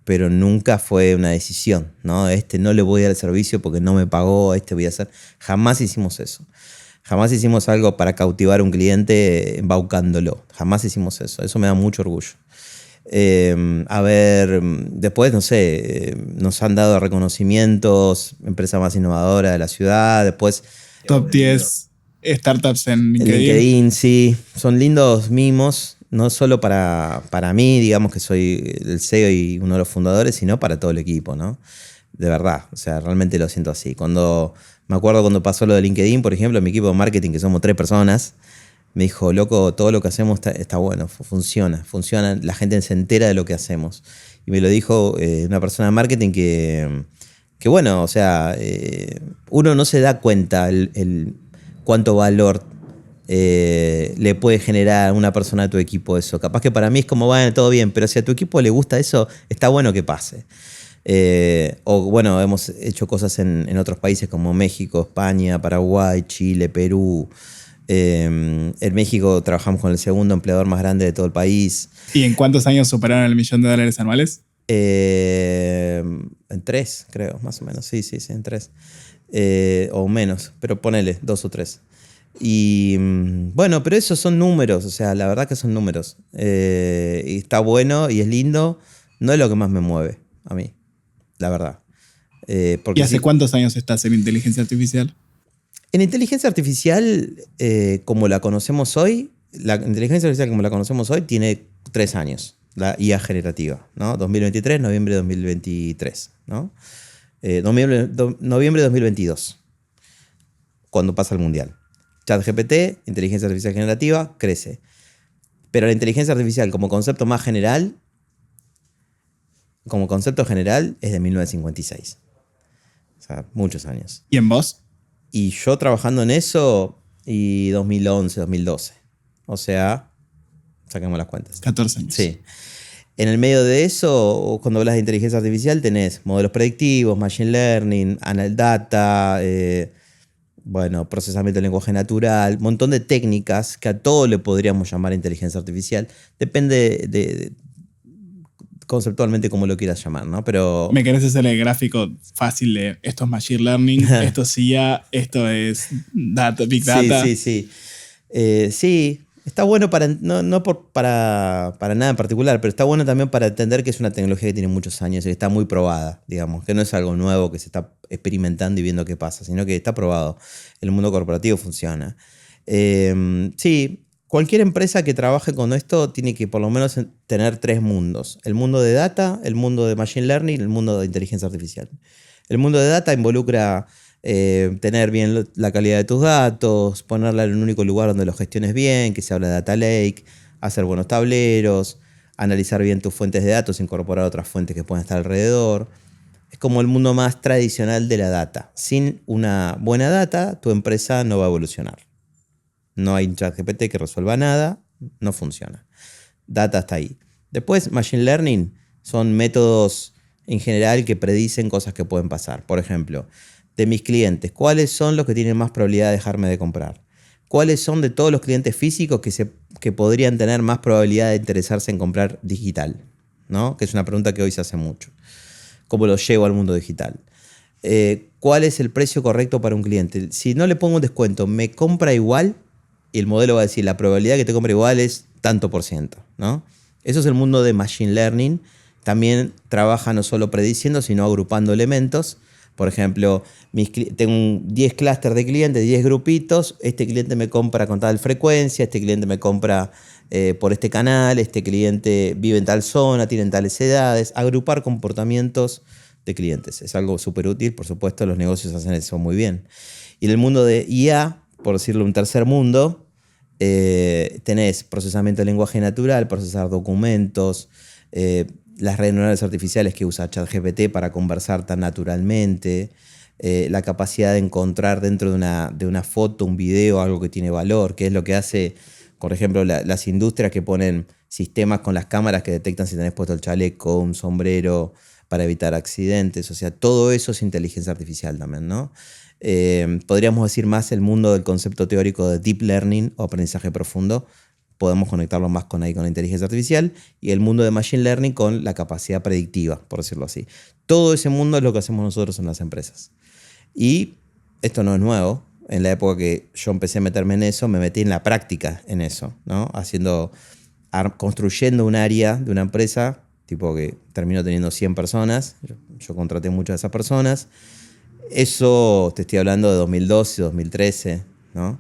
A: pero nunca fue una decisión, ¿no? No le voy a dar el servicio porque no me pagó, voy a hacer. Jamás hicimos eso. Jamás hicimos algo para cautivar a un cliente embaucándolo. Jamás hicimos eso. Eso me da mucho orgullo. Después, no sé, nos han dado reconocimientos, empresa más innovadora de la ciudad, después...
B: Top 10 startups en LinkedIn.
A: LinkedIn, sí. Son lindos mimos. No solo para mí, digamos que soy el CEO y uno de los fundadores, sino para todo el equipo, ¿no? De verdad, o sea, realmente lo siento así. Me acuerdo cuando pasó lo de LinkedIn, por ejemplo, mi equipo de marketing, que somos 3 personas, me dijo, loco, todo lo que hacemos está bueno, funciona, la gente se entera de lo que hacemos. Y me lo dijo una persona de marketing que bueno, o sea, uno no se da cuenta el cuánto valor le puede generar a una persona de tu equipo eso. Capaz que para mí es como, bueno, todo bien, pero si a tu equipo le gusta eso, está bueno que pase. O bueno, hemos hecho cosas en otros países como México, España, Paraguay, Chile, Perú. En México trabajamos con el segundo empleador más grande de todo el país.
B: ¿Y en cuántos años superaron el $1.000.000 anuales?
A: En 3, creo, más o menos. Sí, en 3. O menos, pero ponele 2 o 3. Y bueno, pero esos son números, o sea, la verdad que son números. Y está bueno y es lindo. No es lo que más me mueve a mí, la verdad.
B: ¿Y hace cuántos años estás en inteligencia artificial?
A: En inteligencia artificial, como la conocemos hoy, tiene 3 años, la IA generativa, ¿no? 2023, noviembre de 2023, ¿no? Noviembre de 2022, cuando pasa el mundial. ChatGPT, inteligencia artificial generativa, crece. Pero la inteligencia artificial como concepto más general, es de 1956. O sea, muchos años.
B: ¿Y en vos?
A: Y yo trabajando en eso, y 2011, 2012. O sea, saquemos las cuentas.
B: 14 años.
A: Sí. En el medio de eso, cuando hablas de inteligencia artificial, tenés modelos predictivos, machine learning, anal data, procesamiento del lenguaje natural, un montón de técnicas que a todo le podríamos llamar inteligencia artificial. Depende de conceptualmente como lo quieras llamar, ¿no? Pero
B: Me querés hacer el gráfico fácil de esto es Machine Learning, esto es IA, esto es Big Data.
A: Sí. Sí, está bueno para nada en particular, pero está bueno también para entender que es una tecnología que tiene muchos años y que está muy probada, digamos, que no es algo nuevo que se está experimentando y viendo qué pasa, sino que está probado. El mundo corporativo funciona. Sí, cualquier empresa que trabaje con esto tiene que por lo menos tener tres mundos. El mundo de data, el mundo de machine learning y el mundo de inteligencia artificial. El mundo de data involucra tener bien la calidad de tus datos, ponerla en un único lugar donde lo gestiones bien, que se habla de data lake, hacer buenos tableros, analizar bien tus fuentes de datos, incorporar otras fuentes que puedan estar alrededor. Es como el mundo más tradicional de la data. Sin una buena data, tu empresa no va a evolucionar. No hay un ChatGPT que resuelva nada, no funciona. Data está ahí. Después, Machine Learning son métodos en general que predicen cosas que pueden pasar. Por ejemplo, de mis clientes, ¿cuáles son los que tienen más probabilidad de dejarme de comprar? ¿Cuáles son de todos los clientes físicos que podrían tener más probabilidad de interesarse en comprar digital? ¿No? Que es una pregunta que hoy se hace mucho. ¿Cómo lo llevo al mundo digital? ¿Cuál es el precio correcto para un cliente? Si no le pongo un descuento, ¿me compra igual? Y el modelo va a decir, la probabilidad de que te compre igual es tanto por ciento, ¿no? Eso es el mundo de Machine Learning. También trabaja no solo prediciendo, sino agrupando elementos. Por ejemplo, tengo 10 clústeres de clientes, 10 grupitos. Este cliente me compra con tal frecuencia, este cliente me compra por este canal, este cliente vive en tal zona, tiene tales edades. Agrupar comportamientos de clientes. Es algo súper útil, por supuesto, los negocios hacen eso muy bien. Y en el mundo de IA, por decirlo un tercer mundo, tenés procesamiento de lenguaje natural, procesar documentos, las redes neuronales artificiales que usa ChatGPT para conversar tan naturalmente, la capacidad de encontrar dentro de una foto, un video, algo que tiene valor, que es lo que hace, por ejemplo, las industrias que ponen sistemas con las cámaras que detectan si tenés puesto el chaleco, un sombrero para evitar accidentes. O sea, todo eso es inteligencia artificial también, ¿no? Podríamos decir más el mundo del concepto teórico de deep learning o aprendizaje profundo. Podemos conectarlo más con la inteligencia artificial, y el mundo de machine learning con la capacidad predictiva, por decirlo así. Todo ese mundo es lo que hacemos nosotros en las empresas. Y esto no es nuevo. En la época que yo empecé a meterme en eso, me metí en la práctica en eso, ¿no? Construyendo un área de una empresa, tipo que terminó teniendo 100 personas. Yo contraté muchas de esas personas. Eso te estoy hablando de 2012, 2013, ¿no?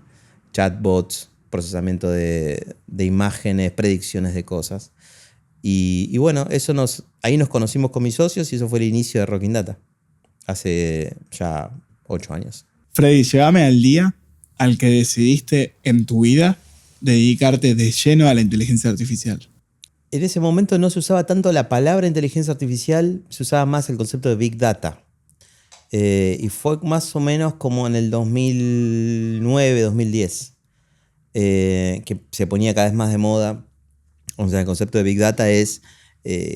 A: Chatbots, procesamiento de imágenes, predicciones de cosas. Y bueno, ahí nos conocimos con mis socios y eso fue el inicio de Rocking Data, hace ya 8 años.
B: Freddy, llévame al día al que decidiste en tu vida dedicarte de lleno a la inteligencia artificial.
A: En ese momento no se usaba tanto la palabra inteligencia artificial, se usaba más el concepto de Big Data. Y fue más o menos como en el 2009, 2010. Que se ponía cada vez más de moda. O sea, el concepto de Big Data es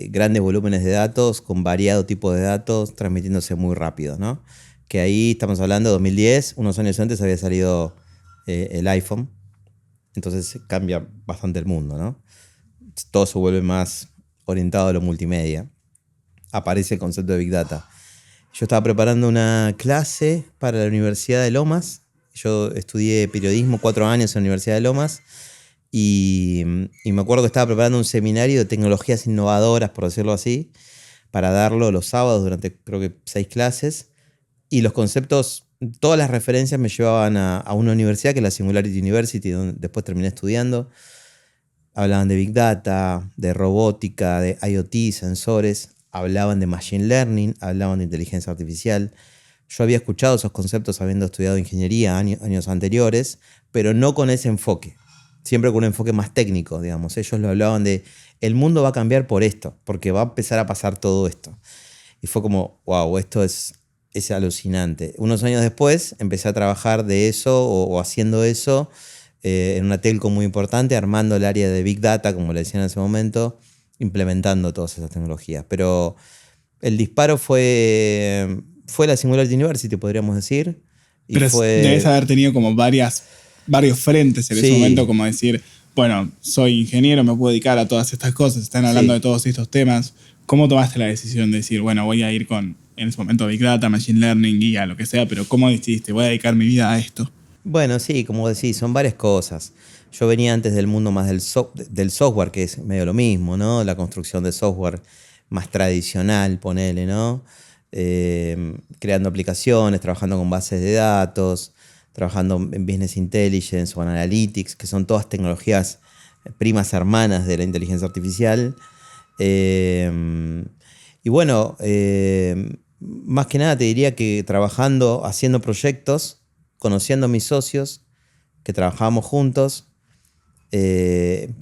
A: grandes volúmenes de datos con variado tipo de datos transmitiéndose muy rápido, ¿no? Que ahí estamos hablando de 2010, unos años antes había salido el iPhone, entonces cambia bastante el mundo, ¿no? Todo se vuelve más orientado a lo multimedia. Aparece el concepto de Big Data. Yo estaba preparando una clase para la Universidad de Lomas. Yo estudié periodismo 4 años en la Universidad de Lomas y me acuerdo que estaba preparando un seminario de tecnologías innovadoras, por decirlo así, para darlo los sábados durante creo que 6 clases. Y los conceptos, todas las referencias me llevaban a una universidad que es la Singularity University, donde después terminé estudiando. Hablaban de Big Data, de robótica, de IoT, sensores. Hablaban de Machine Learning, hablaban de inteligencia artificial. Yo había escuchado esos conceptos habiendo estudiado ingeniería años anteriores, pero no con ese enfoque. Siempre con un enfoque más técnico, digamos. Ellos lo hablaban de, el mundo va a cambiar por esto, porque va a empezar a pasar todo esto. Y fue como, wow, esto es alucinante. Unos años después empecé a trabajar de eso o haciendo eso en una telco muy importante, armando el área de Big Data, como le decían en ese momento, implementando todas esas tecnologías. Pero el disparo fue la Singularity University, podríamos decir.
B: Pero debes haber tenido como varios frentes en ese momento, como decir, bueno, soy ingeniero, me puedo dedicar a todas estas cosas, están hablando de todos estos temas. ¿Cómo tomaste la decisión de decir, bueno, voy a ir con, en ese momento, Big Data, Machine Learning, guía, lo que sea, pero cómo decidiste, voy a dedicar mi vida a esto?
A: Bueno, sí, como decís, son varias cosas. Yo venía antes del mundo más del software, que es medio lo mismo, ¿no? La construcción de software más tradicional, ponele, ¿no? Creando aplicaciones, trabajando con bases de datos, trabajando en Business Intelligence o en Analytics, que son todas tecnologías primas hermanas de la inteligencia artificial. Y bueno, más que nada te diría que trabajando, haciendo proyectos, conociendo a mis socios, que trabajábamos juntos. eh,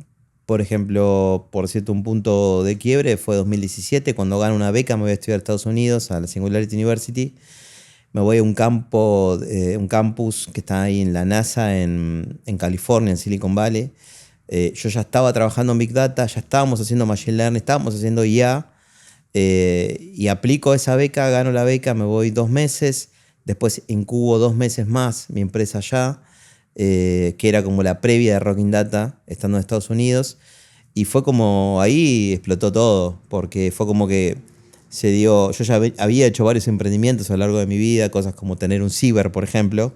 A: por ejemplo, por cierto, un punto de quiebre fue 2017, cuando gano una beca, me voy a estudiar a Estados Unidos, a la Singularity University. Me voy a un campus que está ahí en la NASA, en California, en Silicon Valley. Yo ya estaba trabajando en Big Data, ya estábamos haciendo Machine Learning, estábamos haciendo IA, y aplico esa beca, gano la beca, me voy 2 meses, después incubo 2 meses más mi empresa allá, que era como la previa de Rocking Data, estando en Estados Unidos, y fue como ahí explotó todo, porque fue como que se dio, yo ya había hecho varios emprendimientos a lo largo de mi vida, cosas como tener un ciber, por ejemplo,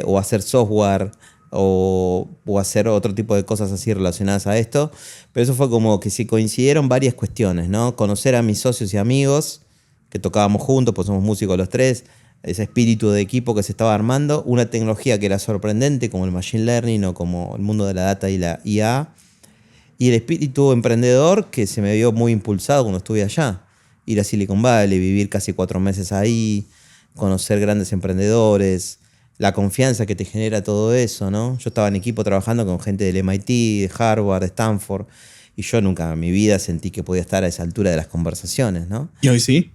A: o hacer software, o hacer otro tipo de cosas así relacionadas a esto. Pero eso fue como que se coincidieron varias cuestiones, ¿no? Conocer a mis socios y amigos, que tocábamos juntos, pues somos músicos los tres, ese espíritu de equipo que se estaba armando, una tecnología que era sorprendente, como el Machine Learning o como el mundo de la data y la IA, y el espíritu emprendedor que se me vio muy impulsado cuando estuve allá. Ir a Silicon Valley, vivir casi 4 meses ahí, conocer grandes emprendedores, la confianza que te genera todo eso, ¿no? Yo estaba en equipo trabajando con gente del MIT, de Harvard, de Stanford, y yo nunca en mi vida sentí que podía estar a esa altura de las conversaciones, ¿no?
B: ¿Y hoy sí?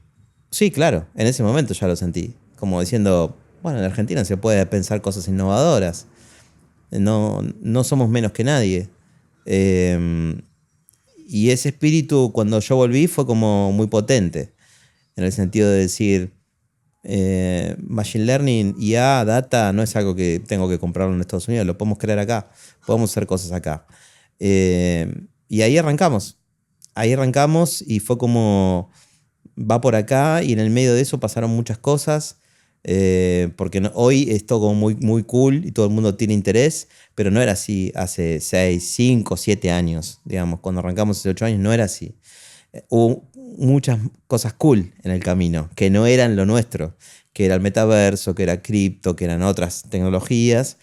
A: Sí, claro, en ese momento ya lo sentí. Como diciendo, bueno, en Argentina se puede pensar cosas innovadoras. No somos menos que nadie. Eh, y ese espíritu, cuando yo volví, fue como muy potente. En el sentido de decir, Machine Learning, IA, Data, no es algo que tengo que comprarlo en Estados Unidos, lo podemos crear acá, podemos hacer cosas acá. Y ahí arrancamos. Ahí arrancamos y fue como, va por acá, y en el medio de eso pasaron muchas cosas. Porque hoy es todo como muy, muy cool y todo el mundo tiene interés, pero no era así hace 6, 5, 7 años, digamos, cuando arrancamos hace 8 años no era así. Hubo muchas cosas cool en el camino, que no eran lo nuestro, que era el metaverso, que era cripto, que eran otras tecnologías,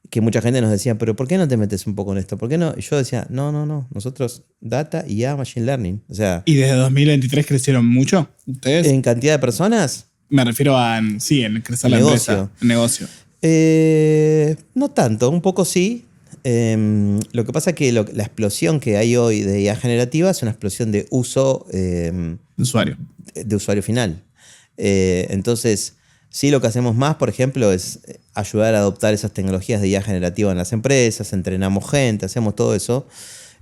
A: que mucha gente nos decía, pero ¿por qué no te metes un poco en esto? ¿Por qué no? Y yo decía, no, nosotros data y ya machine learning. O sea,
B: ¿Y desde 2023 crecieron mucho ustedes?
A: en cantidad de personas,
B: Me refiero a, sí, en crecer la
A: negocio.
B: empresa, el negocio.
A: No tanto, un poco sí. Lo que pasa es que la explosión que hay hoy de IA generativa es una explosión de uso,
B: Usuario.
A: de usuario final. Entonces, sí, lo que hacemos más, por ejemplo, es ayudar a adoptar esas tecnologías de IA generativa en las empresas, entrenamos gente, hacemos todo eso.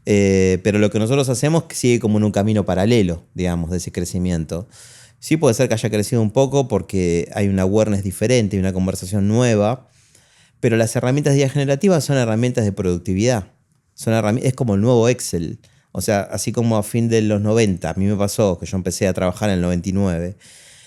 A: Pero lo que nosotros hacemos sigue como en un camino paralelo, digamos, de ese crecimiento. Sí puede ser que haya crecido un poco porque hay una awareness diferente, una conversación nueva, pero las herramientas de IA generativa son herramientas de productividad. Es como el nuevo Excel. O sea, así como a fin de los 90, a mí me pasó que yo empecé a trabajar en el 99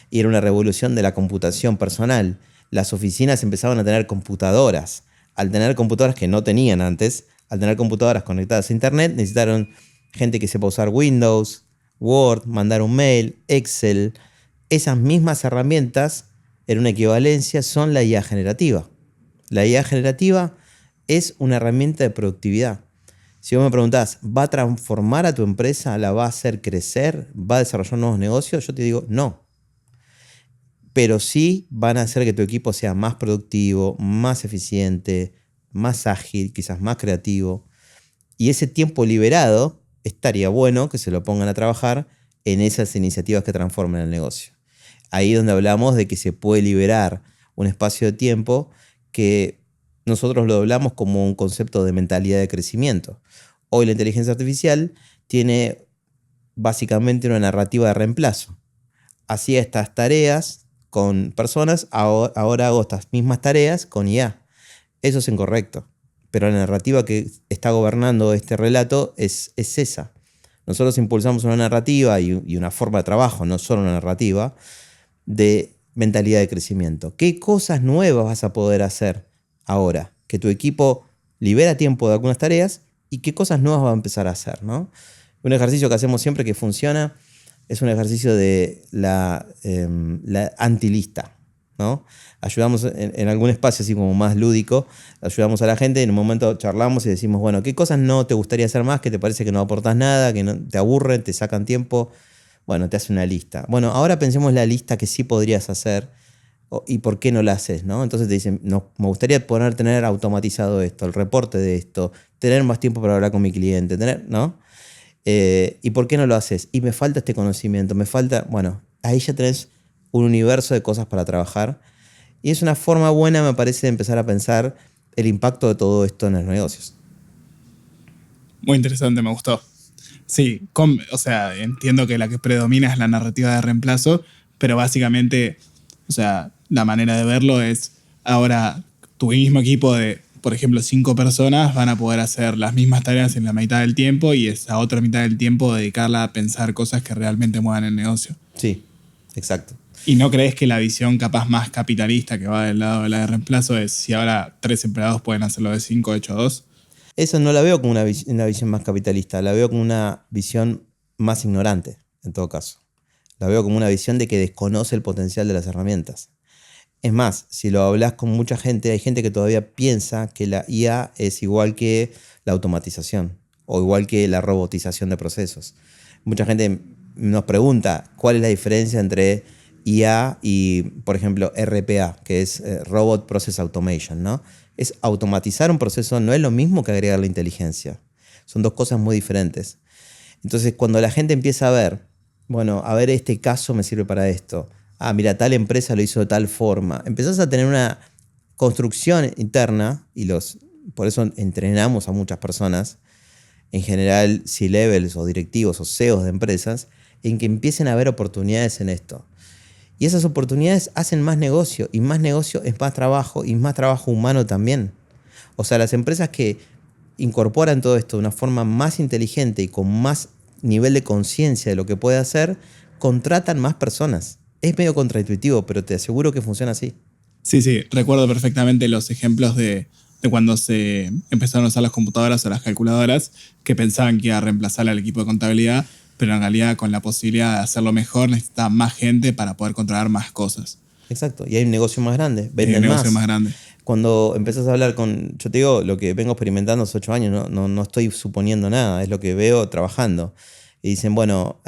A: y era una revolución de la computación personal. Las oficinas empezaban a tener computadoras. Al tener computadoras que no tenían antes, al tener computadoras conectadas a Internet, necesitaron gente que sepa usar Windows, Word, mandar un mail, Excel. Esas mismas herramientas, en una equivalencia, son la IA generativa. La IA generativa es una herramienta de productividad. Si vos me preguntás, ¿va a transformar a tu empresa? ¿La va a hacer crecer? ¿Va a desarrollar nuevos negocios? Yo te digo, no. Pero sí van a hacer que tu equipo sea más productivo, más eficiente, más ágil, quizás más creativo. Y ese tiempo liberado estaría bueno que se lo pongan a trabajar en esas iniciativas que transformen el negocio. Ahí es donde hablamos de que se puede liberar un espacio de tiempo que nosotros lo hablamos como un concepto de mentalidad de crecimiento. Hoy la inteligencia artificial tiene básicamente una narrativa de reemplazo. Hacía estas tareas con personas, ahora hago estas mismas tareas con IA. Eso es incorrecto. Pero la narrativa que está gobernando este relato es esa. Nosotros impulsamos una narrativa y una forma de trabajo, no solo una narrativa, de mentalidad de crecimiento. ¿Qué cosas nuevas vas a poder hacer ahora? Que tu equipo libera tiempo de algunas tareas y qué cosas nuevas va a empezar a hacer, ¿no? Un ejercicio que hacemos siempre que funciona es un ejercicio de la antilista, ¿no? Ayudamos en algún espacio así como más lúdico, ayudamos a la gente, en un momento charlamos y decimos, bueno, ¿qué cosas no te gustaría hacer más, que te parece que no aportas nada, que no, te aburren, te sacan tiempo? Bueno, te hace una lista. Bueno, ahora pensemos la lista que sí podrías hacer y por qué no la haces, ¿no? Entonces te dicen, no, me gustaría poder tener automatizado esto, el reporte de esto, tener más tiempo para hablar con mi cliente, ¿no? ¿Y por qué no lo haces? Y me falta este conocimiento, me falta, bueno, ahí ya tenés un universo de cosas para trabajar. Y es una forma buena, me parece, de empezar a pensar el impacto de todo esto en los negocios.
B: Muy interesante, me gustó. Sí, o sea, entiendo que la que predomina es la narrativa de reemplazo, pero básicamente, o sea, la manera de verlo es ahora tu mismo equipo de, por ejemplo, 5 personas van a poder hacer las mismas tareas en la mitad del tiempo y esa otra mitad del tiempo dedicarla a pensar cosas que realmente muevan el negocio.
A: Sí, exacto.
B: ¿Y no crees que la visión capaz más capitalista que va del lado de la de reemplazo es si ahora 3 empleados pueden hacerlo de 5, hecho 2?
A: Eso no la veo como una visión más capitalista, la veo como una visión más ignorante, en todo caso. La veo como una visión de que desconoce el potencial de las herramientas. Es más, si lo hablas con mucha gente, hay gente que todavía piensa que la IA es igual que la automatización o igual que la robotización de procesos. Mucha gente nos pregunta cuál es la diferencia entre IA y, por ejemplo, RPA, que es Robot Process Automation, ¿no? Es automatizar un proceso, no es lo mismo que agregarle inteligencia. Son dos cosas muy diferentes. Entonces, cuando la gente empieza a ver, bueno, a ver, este caso me sirve para esto. Ah, mira, tal empresa lo hizo de tal forma. Empezás a tener una construcción interna y por eso entrenamos a muchas personas, en general C-levels o directivos o CEOs de empresas, en que empiecen a ver oportunidades en esto. Y esas oportunidades hacen más negocio, y más negocio es más trabajo, y más trabajo humano también. O sea, las empresas que incorporan todo esto de una forma más inteligente y con más nivel de conciencia de lo que puede hacer, contratan más personas. Es medio contraintuitivo, pero te aseguro que funciona así.
B: Sí, recuerdo perfectamente los ejemplos de cuando se empezaron a usar las computadoras o las calculadoras, que pensaban que iba a reemplazar al equipo de contabilidad, pero en realidad con la posibilidad de hacerlo mejor necesitaban más gente para poder controlar más cosas.
A: Exacto, y hay un negocio más grande,
B: Hay un
A: venden
B: negocio
A: más.
B: más grande.
A: Cuando empezás a hablar yo te digo, lo que vengo experimentando hace 8 años, no estoy suponiendo nada, es lo que veo trabajando. Y dicen, bueno,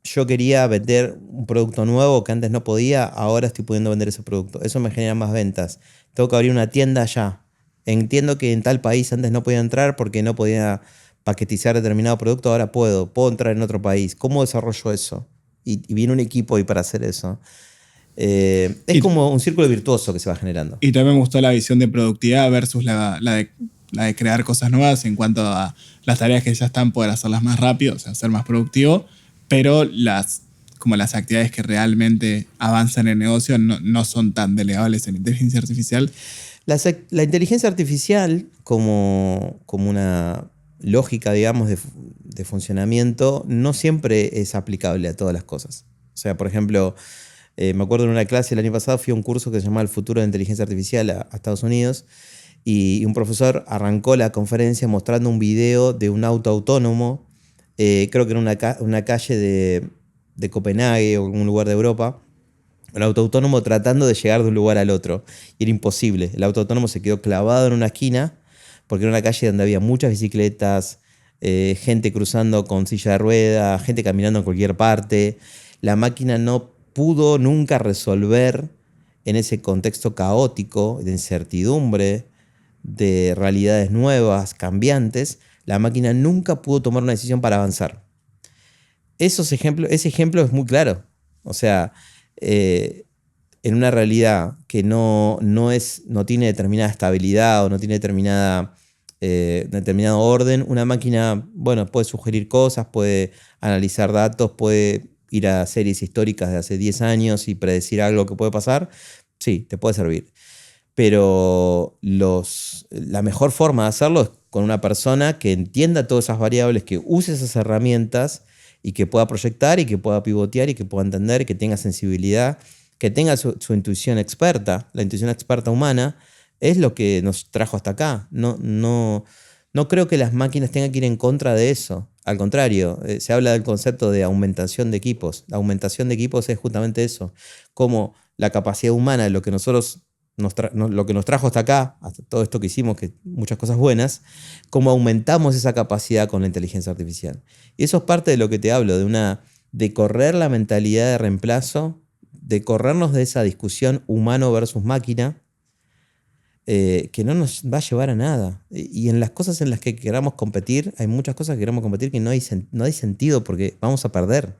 A: yo quería vender un producto nuevo que antes no podía, ahora estoy pudiendo vender ese producto. Eso me genera más ventas. Tengo que abrir una tienda allá. Entiendo que en tal país antes no podía entrar porque no podía paquetizar determinado producto, ahora puedo entrar en otro país. ¿Cómo desarrollo eso? Y viene un equipo y para hacer eso. Es como un círculo virtuoso que se va generando.
B: Y también me gustó la visión de productividad versus la de crear cosas nuevas en cuanto a las tareas que ya están, poder hacerlas más rápido, o sea, ser más productivo, pero como las actividades que realmente avanzan en el negocio no son tan delegables en inteligencia artificial.
A: La inteligencia artificial, como una lógica, digamos, de funcionamiento, no siempre es aplicable a todas las cosas. O sea, por ejemplo, me acuerdo en una clase el año pasado, fui a un curso que se llamaba El futuro de la inteligencia artificial a Estados Unidos, y un profesor arrancó la conferencia mostrando un video de un auto autónomo, creo que en una calle de Copenhague o en un lugar de Europa, un auto autónomo tratando de llegar de un lugar al otro. Y era imposible. El auto autónomo se quedó clavado en una esquina porque era una calle donde había muchas bicicletas, gente cruzando con silla de ruedas, gente caminando en cualquier parte. La máquina no pudo nunca resolver en ese contexto caótico, de incertidumbre, de realidades nuevas, cambiantes. La máquina nunca pudo tomar una decisión para avanzar. Ese ejemplo es muy claro. O sea, en una realidad que no tiene determinada estabilidad o no tiene determinado orden, una máquina, bueno, puede sugerir cosas, puede analizar datos, puede ir a series históricas de hace 10 años y predecir algo que puede pasar. Sí, te puede servir. Pero la mejor forma de hacerlo es con una persona que entienda todas esas variables, que use esas herramientas y que pueda proyectar y que pueda pivotear y que pueda entender, que tenga sensibilidad, que tenga su intuición experta. La intuición experta humana es lo que nos trajo hasta acá. No creo que las máquinas tengan que ir en contra de eso. Al contrario, se habla del concepto de aumentación de equipos. La aumentación de equipos es justamente eso. Como la capacidad humana, lo que lo que nos trajo hasta acá, hasta todo esto que hicimos, que muchas cosas buenas, cómo aumentamos esa capacidad con la inteligencia artificial. Y eso es parte de lo que te hablo, de correr la mentalidad de reemplazo, de corrernos de esa discusión humano versus máquina, que no nos va a llevar a nada. Y en las cosas en las que queramos competir, hay muchas cosas que queramos competir que no hay sentido porque vamos a perder.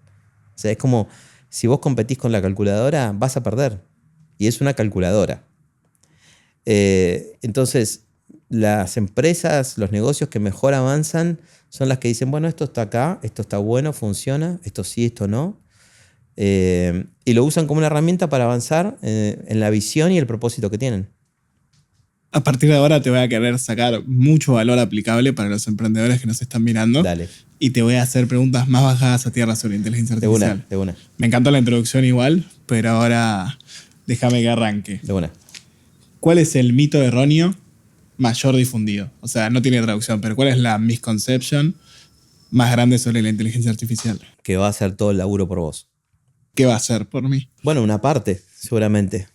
A: O sea, es como si vos competís con la calculadora, vas a perder. Y es una calculadora. Entonces, las empresas, los negocios que mejor avanzan son las que dicen, bueno, esto está acá, esto está bueno, funciona, esto sí, esto no. Y lo usan como una herramienta para avanzar en la visión y el propósito que tienen.
B: A partir de ahora te voy a querer sacar mucho valor aplicable para los emprendedores que nos están mirando.
A: Dale.
B: Y te voy a hacer preguntas más bajadas a tierra sobre inteligencia artificial.
A: De una.
B: Me encantó la introducción igual, pero ahora déjame que arranque.
A: De una.
B: ¿Cuál es el mito erróneo mayor difundido? O sea, no tiene traducción, pero ¿cuál es la misconception más grande sobre la inteligencia artificial?
A: Que va a hacer todo el laburo por vos.
B: ¿Qué va a hacer por mí?
A: Bueno, una parte, seguramente.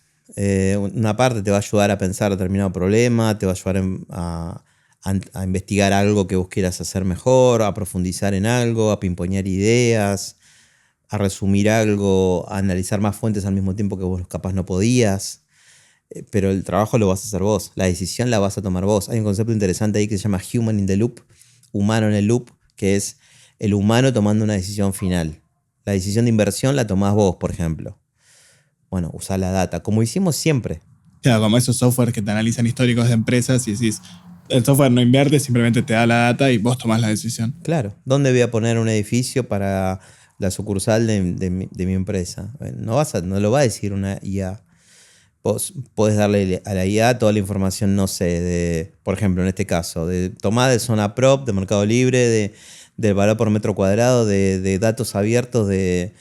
A: Una parte te va a ayudar a pensar determinado problema, te va a ayudar a investigar algo que vos quieras hacer mejor, a profundizar en algo, a pimpoñar ideas, a resumir algo, a analizar más fuentes al mismo tiempo que vos capaz no podías. Pero el trabajo lo vas a hacer vos, la decisión la vas a tomar vos. Hay un concepto interesante ahí que se llama human in the loop, humano en el loop, que es el humano tomando una decisión final. La decisión de inversión la tomás vos, por ejemplo. Bueno, usá la data, como hicimos siempre.
B: Claro, como esos software que te analizan históricos de empresas y decís, el software no invierte, simplemente te da la data y vos tomás la decisión.
A: Claro, ¿dónde voy a poner un edificio para la sucursal de mi empresa? No lo va a decir una IA. Vos podés darle a la IA toda la información, no sé, por ejemplo, en este caso, de tomada de zona prop, de Mercado Libre, del valor por metro cuadrado, de datos abiertos, qué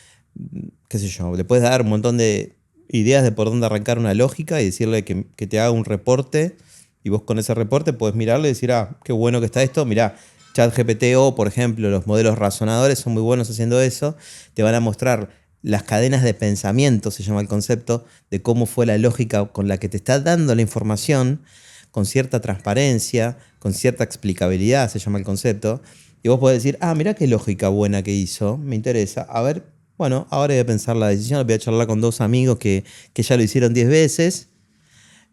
A: sé yo. Le puedes dar un montón de ideas de por dónde arrancar una lógica y decirle que te haga un reporte, y vos con ese reporte podés mirarle y decir, qué bueno que está esto, mirá, ChatGPT o, por ejemplo, los modelos razonadores son muy buenos haciendo eso, te van a mostrar las cadenas de pensamiento, se llama el concepto, de cómo fue la lógica con la que te está dando la información, con cierta transparencia, con cierta explicabilidad, se llama el concepto, y vos podés decir, mirá qué lógica buena que hizo, me interesa, a ver, bueno, ahora voy a pensar la decisión, voy a charlar con 2 amigos que ya lo hicieron 10 veces,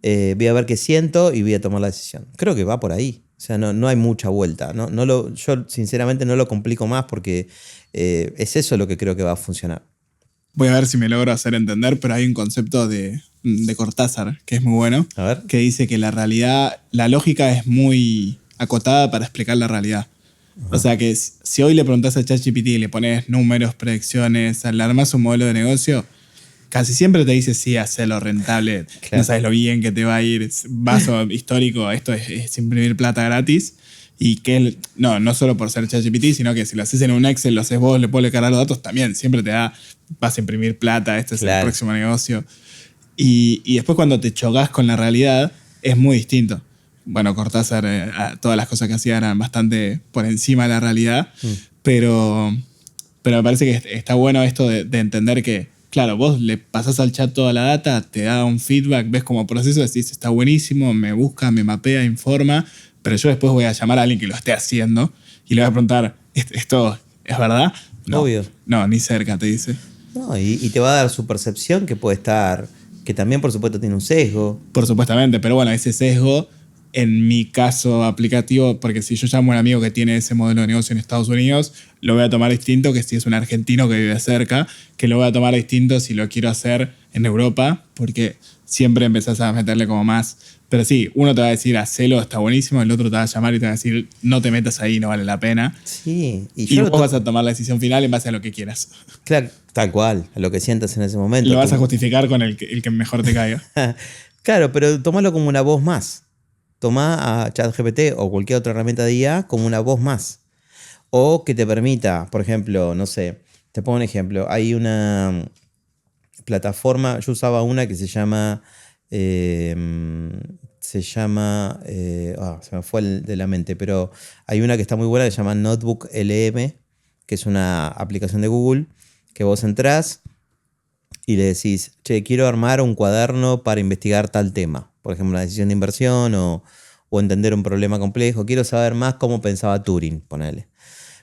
A: voy a ver qué siento y voy a tomar la decisión. Creo que va por ahí, o sea, no hay mucha vuelta, yo sinceramente no lo complico más porque es eso lo que creo que va a funcionar.
B: Voy a ver si me logro hacer entender, pero hay un concepto de Cortázar que es muy bueno,
A: A ver.
B: que dice que la realidad, la lógica es muy acotada para explicar la realidad. O sea que si hoy le preguntás a ChatGPT y le pones números, predicciones, le armás un modelo de negocio, casi siempre te dice sí, hacelo rentable,
A: Claro.
B: No sabes lo bien que te va a ir, vaso histórico, esto es imprimir plata gratis. Y que no solo por ser ChatGPT, sino que si lo haces en un Excel, lo haces vos, le puedes cargar los datos, también siempre te da, vas a imprimir plata, este es el próximo negocio. Y después cuando te chocas con la realidad, es muy distinto. Bueno, Cortázar, todas las cosas que hacía eran bastante por encima de la realidad, pero me parece que está bueno esto de entender que, claro, vos le pasás al chat toda la data, te da un feedback, ves como proceso, decís, está buenísimo, me busca, me mapea, informa, pero yo después voy a llamar a alguien que lo esté haciendo y le voy a preguntar, ¿esto es verdad? No,
A: Obvio.
B: No, ni cerca, te dice.
A: No, y te va a dar su percepción que puede estar, que también por supuesto tiene un sesgo.
B: Por supuestamente, pero bueno, ese sesgo, en mi caso aplicativo, porque si yo llamo a un amigo que tiene ese modelo de negocio en Estados Unidos, lo voy a tomar distinto que si es un argentino que vive cerca, que lo voy a tomar distinto si lo quiero hacer en Europa, porque siempre empezás a meterle como más. Pero sí, uno te va a decir, hacelo, está buenísimo, el otro te va a llamar y te va a decir, no te metas ahí, no vale la pena.
A: Sí.
B: Y vos vas a tomar la decisión final en base a lo que quieras.
A: Claro, tal cual, a lo que sientas en ese momento.
B: Lo vas a justificar con el que mejor te caiga.
A: Claro, pero tomalo como una voz más. tomá a ChatGPT o cualquier otra herramienta de IA como una voz más. O que te permita, por ejemplo, no sé, te pongo un ejemplo. Hay una plataforma, yo usaba una que se llama... se me fue de la mente, pero hay una que está muy buena que se llama Notebook LM, que es una aplicación de Google, que vos entrás y le decís, che, quiero armar un cuaderno para investigar tal tema. Por ejemplo, una decisión de inversión o entender un problema complejo. Quiero saber más cómo pensaba Turing, ponele.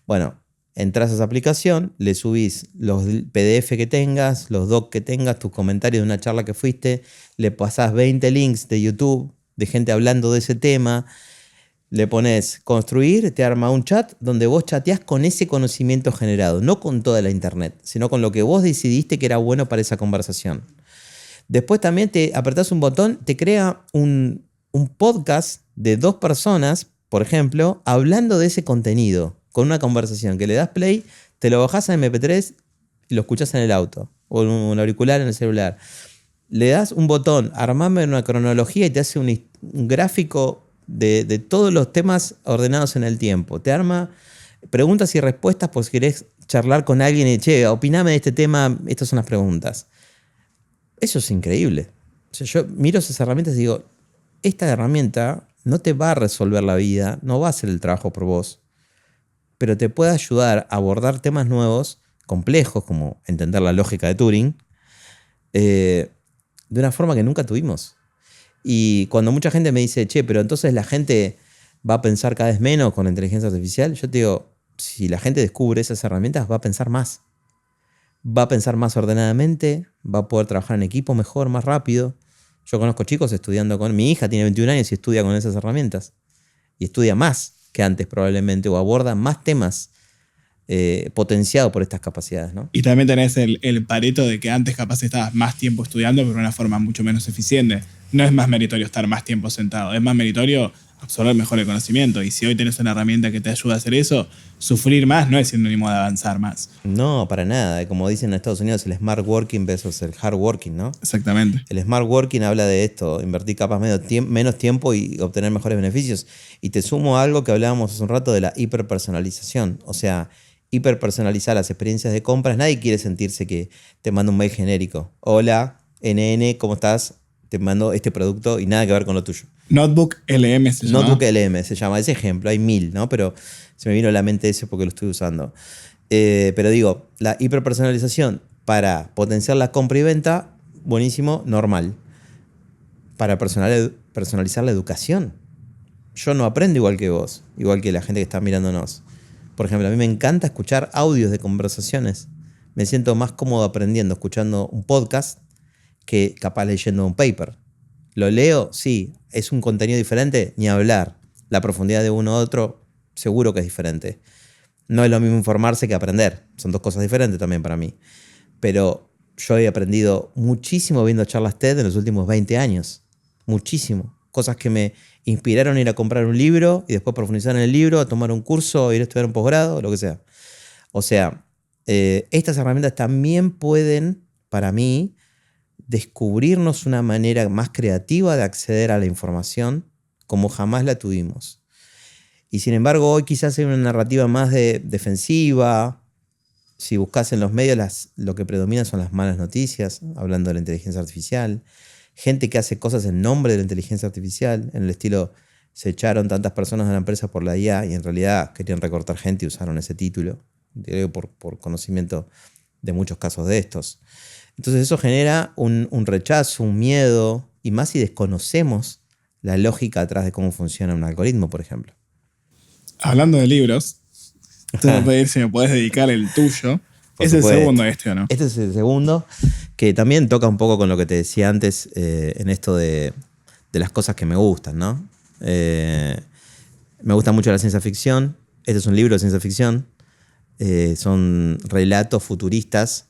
A: Bueno, entras a esa aplicación, le subís los PDF que tengas, los docs que tengas, tus comentarios de una charla que fuiste, le pasás 20 links de YouTube de gente hablando de ese tema, le pones construir, te arma un chat donde vos chateás con ese conocimiento generado, no con toda la internet, sino con lo que vos decidiste que era bueno para esa conversación. Después también te apretás un botón, te crea un podcast de 2 personas, por ejemplo, hablando de ese contenido, con una conversación, que le das play, te lo bajás a MP3 y lo escuchás en el auto, o en un auricular en el celular. Le das un botón, armame una cronología y te hace un gráfico de todos los temas ordenados en el tiempo. Te arma preguntas y respuestas por si querés charlar con alguien y, che, opiname de este tema, estas son las preguntas. Eso es increíble. O sea, yo miro esas herramientas y digo, esta herramienta no te va a resolver la vida, no va a hacer el trabajo por vos, pero te puede ayudar a abordar temas nuevos, complejos, como entender la lógica de Turing, de una forma que nunca tuvimos. Y cuando mucha gente me dice, che, pero entonces la gente va a pensar cada vez menos con la inteligencia artificial, yo te digo, si la gente descubre esas herramientas, va a pensar más. Va a pensar más ordenadamente, va a poder trabajar en equipo mejor, más rápido. Yo conozco chicos estudiando con... Mi hija tiene 21 años y estudia con esas herramientas. Y estudia más que antes probablemente, o aborda más temas potenciados por estas capacidades, ¿no?
B: Y también tenés el pareto de que antes capaz estabas más tiempo estudiando, pero de una forma mucho menos eficiente. No es más meritorio estar más tiempo sentado, es más meritorio absorber mejor el conocimiento. Y si hoy tenés una herramienta que te ayuda a hacer eso, sufrir más no es sinónimo de avanzar más.
A: No, para nada. Como dicen en Estados Unidos, el smart working versus el hard working, ¿no?
B: Exactamente.
A: El smart working habla de esto, invertir capaz menos tiempo y obtener mejores beneficios. Y te sumo a algo que hablábamos hace un rato de la hiperpersonalización. O sea, hiperpersonalizar las experiencias de compras. Nadie quiere sentirse que te manda un mail genérico. Hola, NN, ¿cómo estás? Te mando este producto y nada que ver con lo tuyo.
B: Notebook LM se llama.
A: Notebook LM se llama. Ese ejemplo, hay 1000, ¿no? Pero se me vino a la mente ese porque lo estoy usando. Pero digo, la hiperpersonalización para potenciar la compra y venta, buenísimo, normal. Para personalizar la educación. Yo no aprendo igual que vos, igual que la gente que está mirándonos. Por ejemplo, a mí me encanta escuchar audios de conversaciones. Me siento más cómodo aprendiendo, escuchando un podcast que capaz leyendo un paper. ¿Lo leo? Sí. ¿Es un contenido diferente? Ni hablar. La profundidad de uno u otro, seguro que es diferente. No es lo mismo informarse que aprender. Son 2 cosas diferentes también para mí. Pero yo he aprendido muchísimo viendo charlas TED en los últimos 20 años. Muchísimo. Cosas que me inspiraron a ir a comprar un libro y después profundizar en el libro, a tomar un curso, ir a estudiar un posgrado, lo que sea. O sea, estas herramientas también pueden, para mí, descubrirnos una manera más creativa de acceder a la información como jamás la tuvimos. Y sin embargo, hoy quizás hay una narrativa más defensiva. Si buscas en los medios, lo que predomina son las malas noticias, hablando de la inteligencia artificial. Gente que hace cosas en nombre de la inteligencia artificial, en el estilo, se echaron tantas personas de la empresa por la IA y en realidad querían recortar gente y usaron ese título, por conocimiento de muchos casos de estos. Entonces eso genera un rechazo, un miedo, y más si desconocemos la lógica atrás de cómo funciona un algoritmo, por ejemplo.
B: Hablando de libros, te voy a pedir si me puedes dedicar el tuyo. ¿Es el segundo este o no?
A: Este es el segundo, que también toca un poco con lo que te decía antes en esto de las cosas que me gustan, ¿no? Me gusta mucho la ciencia ficción. Este es un libro de ciencia ficción. Son relatos futuristas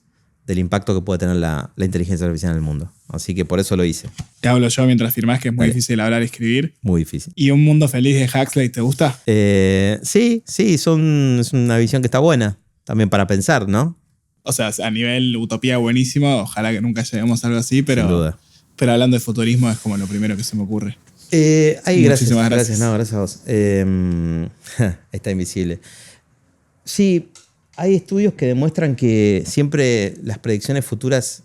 A: del impacto que puede tener la inteligencia artificial en el mundo. Así que por eso lo hice.
B: Te hablo yo mientras firmás, que es muy difícil hablar y escribir.
A: Muy difícil.
B: ¿Y Un mundo feliz de Huxley te gusta?
A: Sí, es una visión que está buena. También para pensar, ¿no?
B: O sea, a nivel utopía buenísimo. Ojalá que nunca lleguemos a algo así, pero,
A: sin duda.
B: Pero hablando de futurismo es como lo primero que se me ocurre. Muchísimas gracias.
A: No, gracias a vos. Está invisible. Sí, hay estudios que demuestran que siempre las predicciones futuras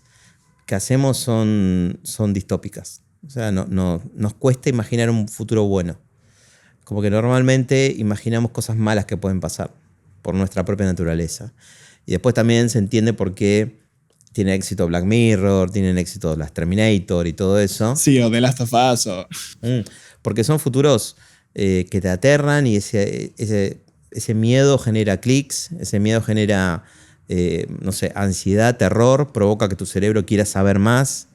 A: que hacemos son distópicas. O sea, nos cuesta imaginar un futuro bueno. Como que normalmente imaginamos cosas malas que pueden pasar por nuestra propia naturaleza. Y después también se entiende por qué tiene éxito Black Mirror, tienen éxito las Terminator y todo eso.
B: Sí, o The Last of Us.
A: Porque son futuros que te aterran y ese miedo genera clics, ese miedo genera, no sé, ansiedad, terror, provoca que tu cerebro quiera saber más.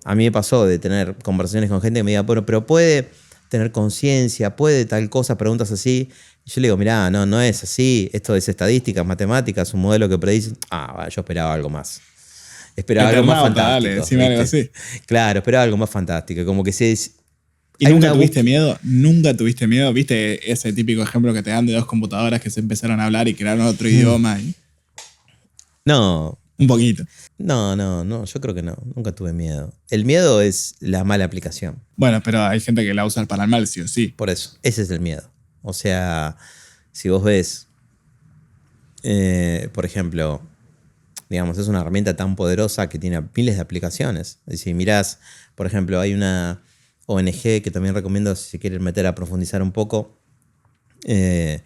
A: A mí me pasó de tener conversaciones con gente que me diga, bueno, pero puede tener conciencia, puede tal cosa, preguntas así. Y yo le digo, mirá, no es así, esto es estadísticas, matemáticas, un modelo que predice. Yo esperaba algo más. Esperaba algo más fantástico.
B: Dale, decime algo así.
A: Claro, esperaba algo más fantástico. Como que
B: ¿Y nunca tuviste miedo? ¿Nunca tuviste miedo? ¿Viste ese típico ejemplo que te dan de dos computadoras que se empezaron a hablar y crearon otro idioma?
A: No.
B: Un poquito.
A: No, yo creo que no. Nunca tuve miedo. El miedo es la mala aplicación.
B: Bueno, pero hay gente que la usa para el mal, sí o sí.
A: Por eso, ese es el miedo. O sea, si vos ves, por ejemplo, digamos, es una herramienta tan poderosa que tiene miles de aplicaciones. Es decir, mirás, por ejemplo, hay una ONG que también recomiendo si se quieren meter a profundizar un poco, que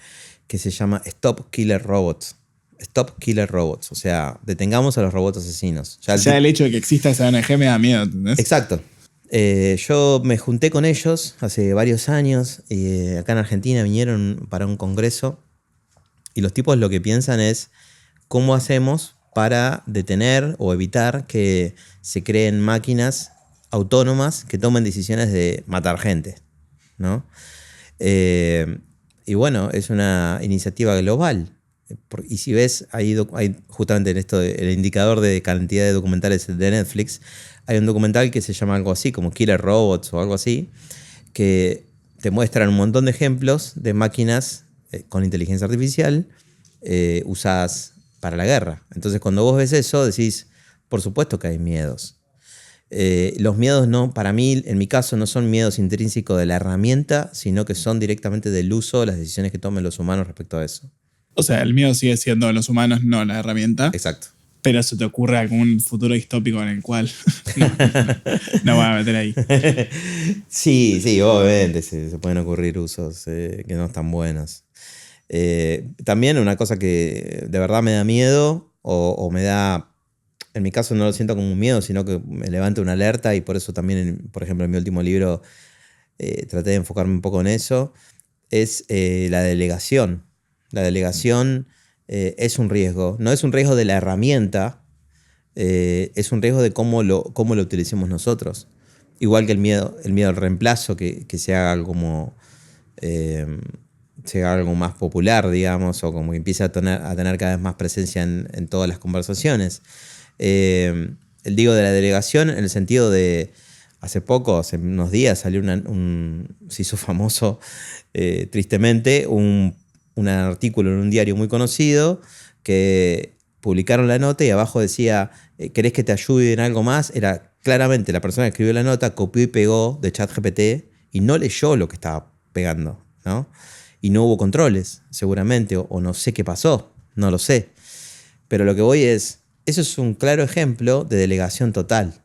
A: se llama Stop Killer Robots. Stop Killer Robots. O sea, detengamos a los robots asesinos.
B: Ya el hecho de que exista esa ONG me da miedo, ¿entendés?
A: Exacto. Yo me junté con ellos hace varios años. Acá en Argentina vinieron para un congreso. Y los tipos lo que piensan es cómo hacemos para detener o evitar que se creen máquinas autónomas que tomen decisiones de matar gente, ¿no? Y bueno, es una iniciativa global. Y si ves, hay justamente en esto, el indicador de cantidad de documentales de Netflix, hay un documental que se llama algo así, como Killer Robots o algo así, que te muestran un montón de ejemplos de máquinas con inteligencia artificial usadas para la guerra. Entonces, cuando vos ves eso, decís, por supuesto que hay miedos. Los miedos no, para mí, en mi caso, no son miedos intrínsecos de la herramienta, sino que son directamente del uso de las decisiones que tomen los humanos respecto a eso.
B: O sea, el miedo sigue siendo los humanos, no la herramienta.
A: Exacto.
B: Pero ¿se te ocurre algún futuro distópico en el cual no voy a meter ahí?
A: Sí, obviamente se pueden ocurrir usos que no están buenos. También una cosa que de verdad me da miedo o me da... En mi caso no lo siento como un miedo, sino que me levanta una alerta y por eso también, por ejemplo, en mi último libro traté de enfocarme un poco en eso, es la delegación. La delegación es un riesgo. No es un riesgo de la herramienta, es un riesgo de cómo lo utilicemos nosotros. Igual que el miedo al reemplazo, que se haga algo como... sea algo más popular, digamos, o como que empiece a tener cada vez más presencia en todas las conversaciones. Digo de la delegación en el sentido de... Hace unos días, salió se hizo famoso, tristemente, un artículo en un diario muy conocido que publicaron la nota y abajo decía, ¿querés que te ayude en algo más? Era claramente la persona que escribió la nota, copió y pegó de ChatGPT y no leyó lo que estaba pegando, ¿no? Y no hubo controles, seguramente, o no sé qué pasó, no lo sé. Pero lo que voy es, eso es un claro ejemplo de delegación total.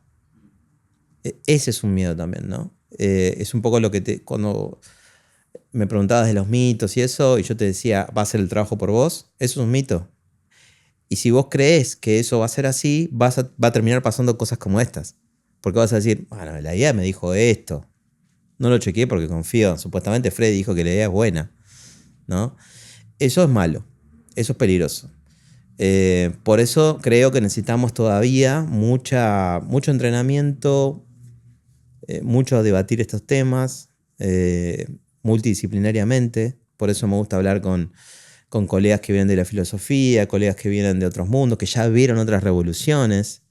A: Ese es un miedo también, ¿no? Es un poco lo que cuando me preguntabas de los mitos y eso, y yo te decía, ¿va a hacer el trabajo por vos? Eso es un mito. Y si vos crees que eso va a ser así, va a terminar pasando cosas como estas. Porque vas a decir, bueno, la idea me dijo esto. No lo chequeé porque confío. Supuestamente Freddy dijo que la idea es buena, ¿no? Eso es malo. Eso es peligroso. Por eso creo que necesitamos todavía mucho entrenamiento, mucho debatir estos temas multidisciplinariamente. Por eso me gusta hablar con colegas que vienen de la filosofía, colegas que vienen de otros mundos, que ya vieron otras revoluciones.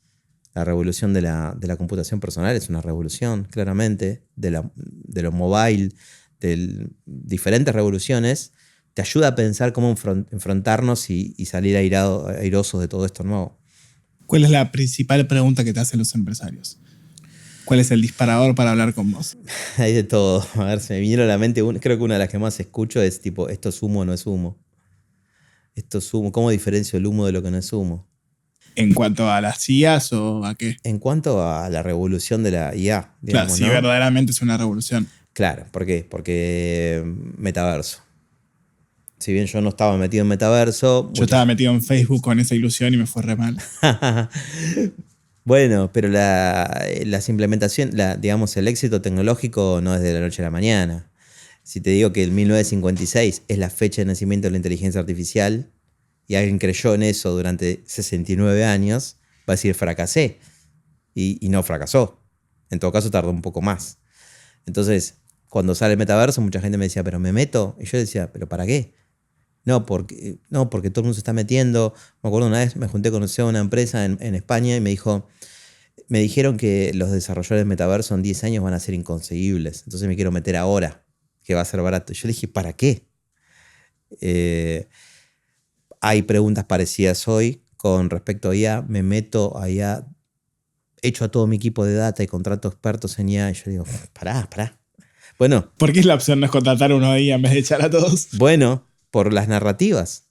A: La revolución de la computación personal es una revolución, claramente, de lo mobile, de diferentes revoluciones. Te ayuda a pensar cómo enfrentarnos y salir airosos de todo esto nuevo.
B: ¿Cuál es la principal pregunta que te hacen los empresarios? ¿Cuál es el disparador para hablar con vos?
A: Hay de todo. A ver, se me vinieron a la mente, creo que una de las que más escucho es tipo, ¿esto es humo o no es humo? Esto es humo. ¿Cómo diferencio el humo de lo que no es humo?
B: ¿En cuanto a las IAs o a qué?
A: En cuanto a la revolución de la IA,
B: Claro,
A: digamos,
B: si
A: ¿no?
B: verdaderamente es una revolución.
A: Claro, ¿por qué? Porque metaverso. Si bien yo no estaba metido en metaverso,
B: Yo estaba metido en Facebook con esa ilusión y me fue re mal.
A: bueno, pero las implementaciones, digamos, el éxito tecnológico no es de la noche a la mañana. Si te digo que el 1956 es la fecha de nacimiento de la inteligencia artificial y alguien creyó en eso durante 69 años, va a decir fracasé. Y no fracasó. En todo caso tardó un poco más. Entonces, cuando sale el metaverso, mucha gente me decía, ¿pero me meto? Y yo decía, ¿pero para qué? No, porque todo el mundo se está metiendo. Me acuerdo una vez, me junté con una empresa en España y me dijeron que los desarrolladores de metaverso en 10 años van a ser inconseguibles. Entonces me quiero meter ahora, que va a ser barato. Y yo le dije, ¿para qué? Hay preguntas parecidas hoy con respecto a IA. Me meto a IA, echo a todo mi equipo de data y contrato expertos en IA. Y yo digo, pará. Bueno,
B: ¿Por qué la opción no es contratar uno de ahí en vez de echar a todos?
A: bueno, por las narrativas.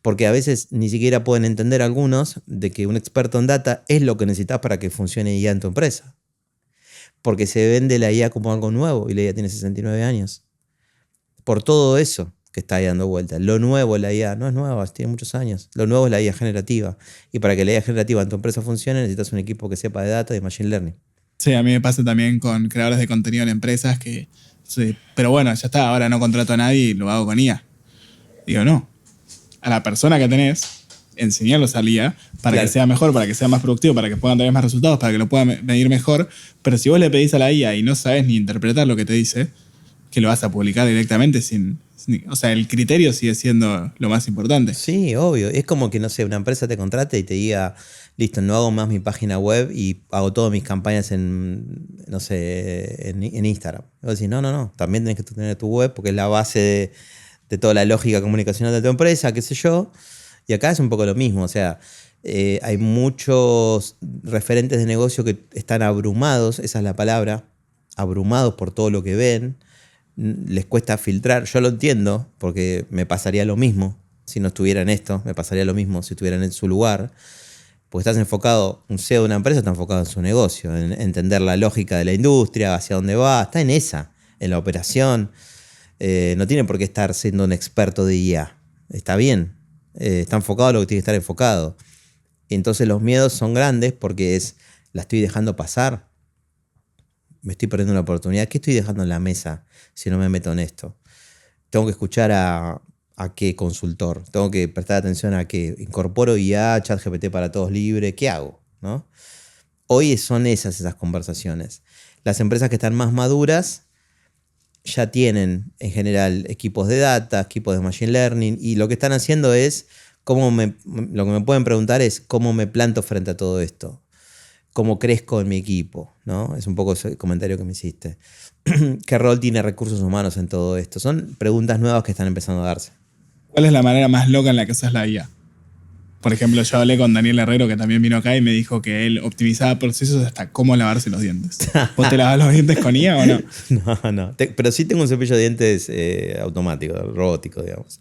A: Porque a veces ni siquiera pueden entender algunos de que un experto en data es lo que necesitas para que funcione IA en tu empresa. Porque se vende la IA como algo nuevo y la IA tiene 69 años. Por todo eso que está ahí dando vuelta. Lo nuevo es la IA, no es nueva, tiene muchos años. Lo nuevo es la IA generativa. Y para que la IA generativa en tu empresa funcione necesitas un equipo que sepa de data y de machine learning.
B: Sí, a mí me pasa también con creadores de contenido en empresas que... Sí, pero bueno, ya está, ahora no contrato a nadie y lo hago con IA. Digo, no. A la persona que tenés, enseñarlo a IA para
A: Claro.
B: que sea mejor, para que sea más productivo, para que puedan tener más resultados, para que lo puedan medir mejor. Pero si vos le pedís a la IA y no sabes ni interpretar lo que te dice, que lo vas a publicar directamente o sea, el criterio sigue siendo lo más importante.
A: Sí, obvio. Es como que, no sé, una empresa te contrate y te diga, listo, no hago más mi página web y hago todas mis campañas no sé, en Instagram. Y vos decís, no, también tenés que tener tu web porque es la base de toda la lógica comunicacional de tu empresa, qué sé yo. Y acá es un poco lo mismo, o sea, hay muchos referentes de negocio que están abrumados, esa es la palabra, abrumados por todo lo que ven. Les cuesta filtrar. Yo lo entiendo, porque me pasaría lo mismo si no estuviera en esto, me pasaría lo mismo si estuvieran en su lugar. Porque estás enfocado, un CEO de una empresa está enfocado en su negocio, en entender la lógica de la industria, hacia dónde va, está en esa, en la operación. No tiene por qué estar siendo un experto de IA. Está bien, está enfocado a lo que tiene que estar enfocado. Y entonces los miedos son grandes porque la estoy dejando pasar. Me estoy perdiendo una oportunidad. ¿Qué estoy dejando en la mesa si no me meto en esto? Tengo que escuchar a qué consultor. Tengo que prestar atención a qué. Incorporo IA, ChatGPT para todos libre. ¿Qué hago? ¿No? Hoy son esas conversaciones. Las empresas que están más maduras ya tienen en general equipos de data, equipos de machine learning, y lo que están haciendo es, lo que me pueden preguntar es cómo me planto frente a todo esto. Cómo crezco en mi equipo, ¿no? Es un poco ese comentario que me hiciste. ¿Qué rol tiene recursos humanos en todo esto? Son preguntas nuevas que están empezando a darse.
B: ¿Cuál es la manera más loca en la que usas la IA? Por ejemplo, yo hablé con Daniel Herrero, que también vino acá y me dijo que él optimizaba procesos hasta cómo lavarse los dientes. ¿Vos te lavas los dientes con IA o no?
A: No. Pero sí tengo un cepillo de dientes automático, robótico, digamos.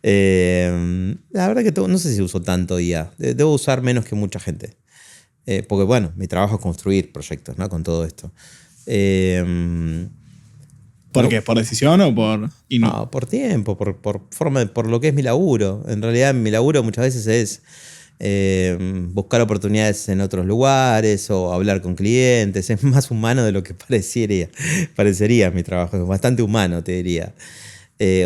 A: La verdad que no sé si uso tanto IA. Debo usar menos que mucha gente. Porque bueno, mi trabajo es construir proyectos, ¿no? Con todo esto.
B: ¿Por qué? ¿Por decisión o por...?
A: No, por tiempo, por forma, por lo que es mi laburo. En realidad mi laburo muchas veces es buscar oportunidades en otros lugares o hablar con clientes. Es más humano de lo que parecería mi trabajo. Es bastante humano, te diría.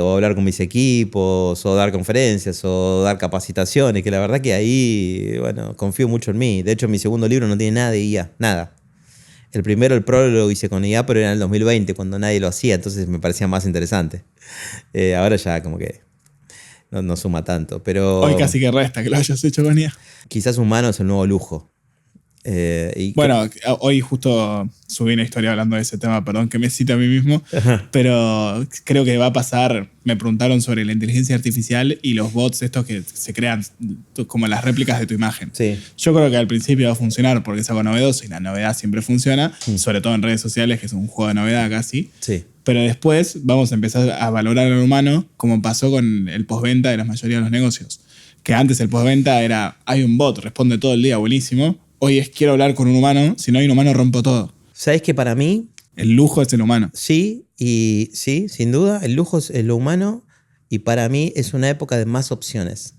A: O hablar con mis equipos, o dar conferencias, o dar capacitaciones, que la verdad que ahí, bueno, confío mucho en mí. De hecho, mi segundo libro no tiene nada de IA, nada. El primero, el prólogo, lo hice con IA, pero era en el 2020, cuando nadie lo hacía, entonces me parecía más interesante. Ahora ya como que no suma tanto, pero...
B: Hoy casi que resta que lo hayas hecho con IA.
A: Quizás humano es el nuevo lujo.
B: Bueno, hoy justo subí una historia hablando de ese tema, perdón que me cite a mí mismo, pero creo que va a pasar, me preguntaron sobre la inteligencia artificial y los bots estos que se crean como las réplicas de tu imagen.
A: Sí.
B: Yo creo que al principio va a funcionar porque es algo novedoso y la novedad siempre funciona, sobre todo en redes sociales, que es un juego de novedad casi.
A: Sí.
B: Pero después vamos a empezar a valorar al humano como pasó con el postventa de la mayoría de los negocios. Que antes el postventa era, hay un bot, responde todo el día, buenísimo. Hoy es, quiero hablar con un humano, si no hay un humano rompo todo.
A: ¿Sabes que para mí?
B: El lujo es el humano.
A: Sí, y sí, sin duda, el lujo es lo humano y para mí es una época de más opciones.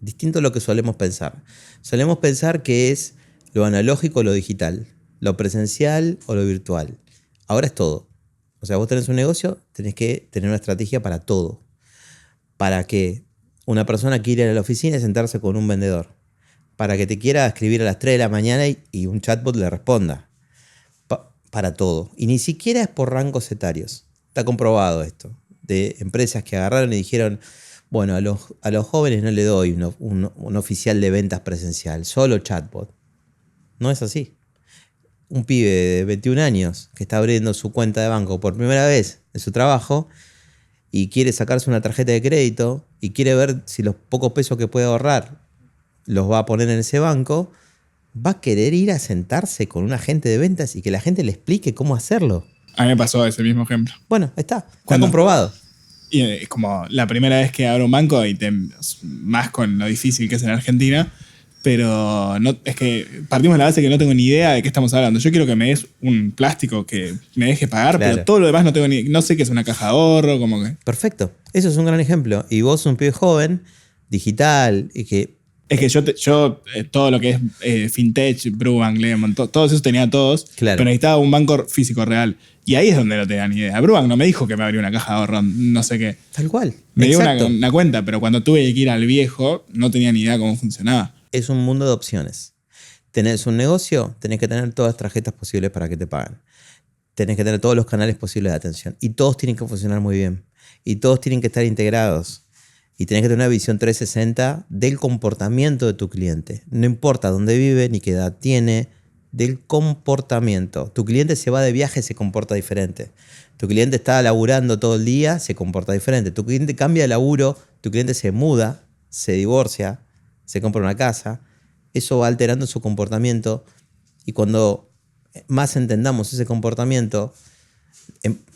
A: Distinto a lo que solemos pensar. Solemos pensar que es lo analógico o lo digital, lo presencial o lo virtual. Ahora es todo. O sea, vos tenés un negocio, tenés que tener una estrategia para todo. Para que una persona quiera ir a la oficina y sentarse con un vendedor. Para que te quiera escribir a las 3 de la mañana y un chatbot le responda. Para todo. Y ni siquiera es por rangos etarios. Está comprobado esto. De empresas que agarraron y dijeron, bueno, a los jóvenes no le doy un oficial de ventas presencial, solo chatbot. No es así. Un pibe de 21 años que está abriendo su cuenta de banco por primera vez en su trabajo y quiere sacarse una tarjeta de crédito y quiere ver si los pocos pesos que puede ahorrar los va a poner en ese banco, va a querer ir a sentarse con un agente de ventas y que la gente le explique cómo hacerlo.
B: A mí me pasó ese mismo ejemplo.
A: Bueno, está comprobado.
B: Y es como la primera vez que abro un banco, y más con lo difícil que es en Argentina, pero no, es que partimos de la base que no tengo ni idea de qué estamos hablando. Yo quiero que me des un plástico que me deje pagar, claro. Pero todo lo demás no sé qué es una caja de ahorro, como que...
A: Perfecto, eso es un gran ejemplo. Y vos, un pibe joven, digital, y que...
B: Es que yo todo lo que es fintech, Brubank, Lemon, todos esos tenía todos, claro. Pero necesitaba un banco físico real. Y ahí es donde no te dan ni idea. Brubank no me dijo que me abrió una caja de ahorro, no sé qué.
A: Tal cual.
B: Me dio una cuenta, pero cuando tuve que ir al viejo, no tenía ni idea cómo funcionaba.
A: Es un mundo de opciones. Tenés un negocio, tenés que tener todas las tarjetas posibles para que te paguen. Tenés que tener todos los canales posibles de atención. Y todos tienen que funcionar muy bien. Y todos tienen que estar integrados. Y tenés que tener una visión 360 del comportamiento de tu cliente. No importa dónde vive ni qué edad tiene, del comportamiento. Tu cliente se va de viaje, se comporta diferente. Tu cliente está laburando todo el día, se comporta diferente. Tu cliente cambia de laburo, tu cliente se muda, se divorcia, se compra una casa. Eso va alterando su comportamiento. Y cuando más entendamos ese comportamiento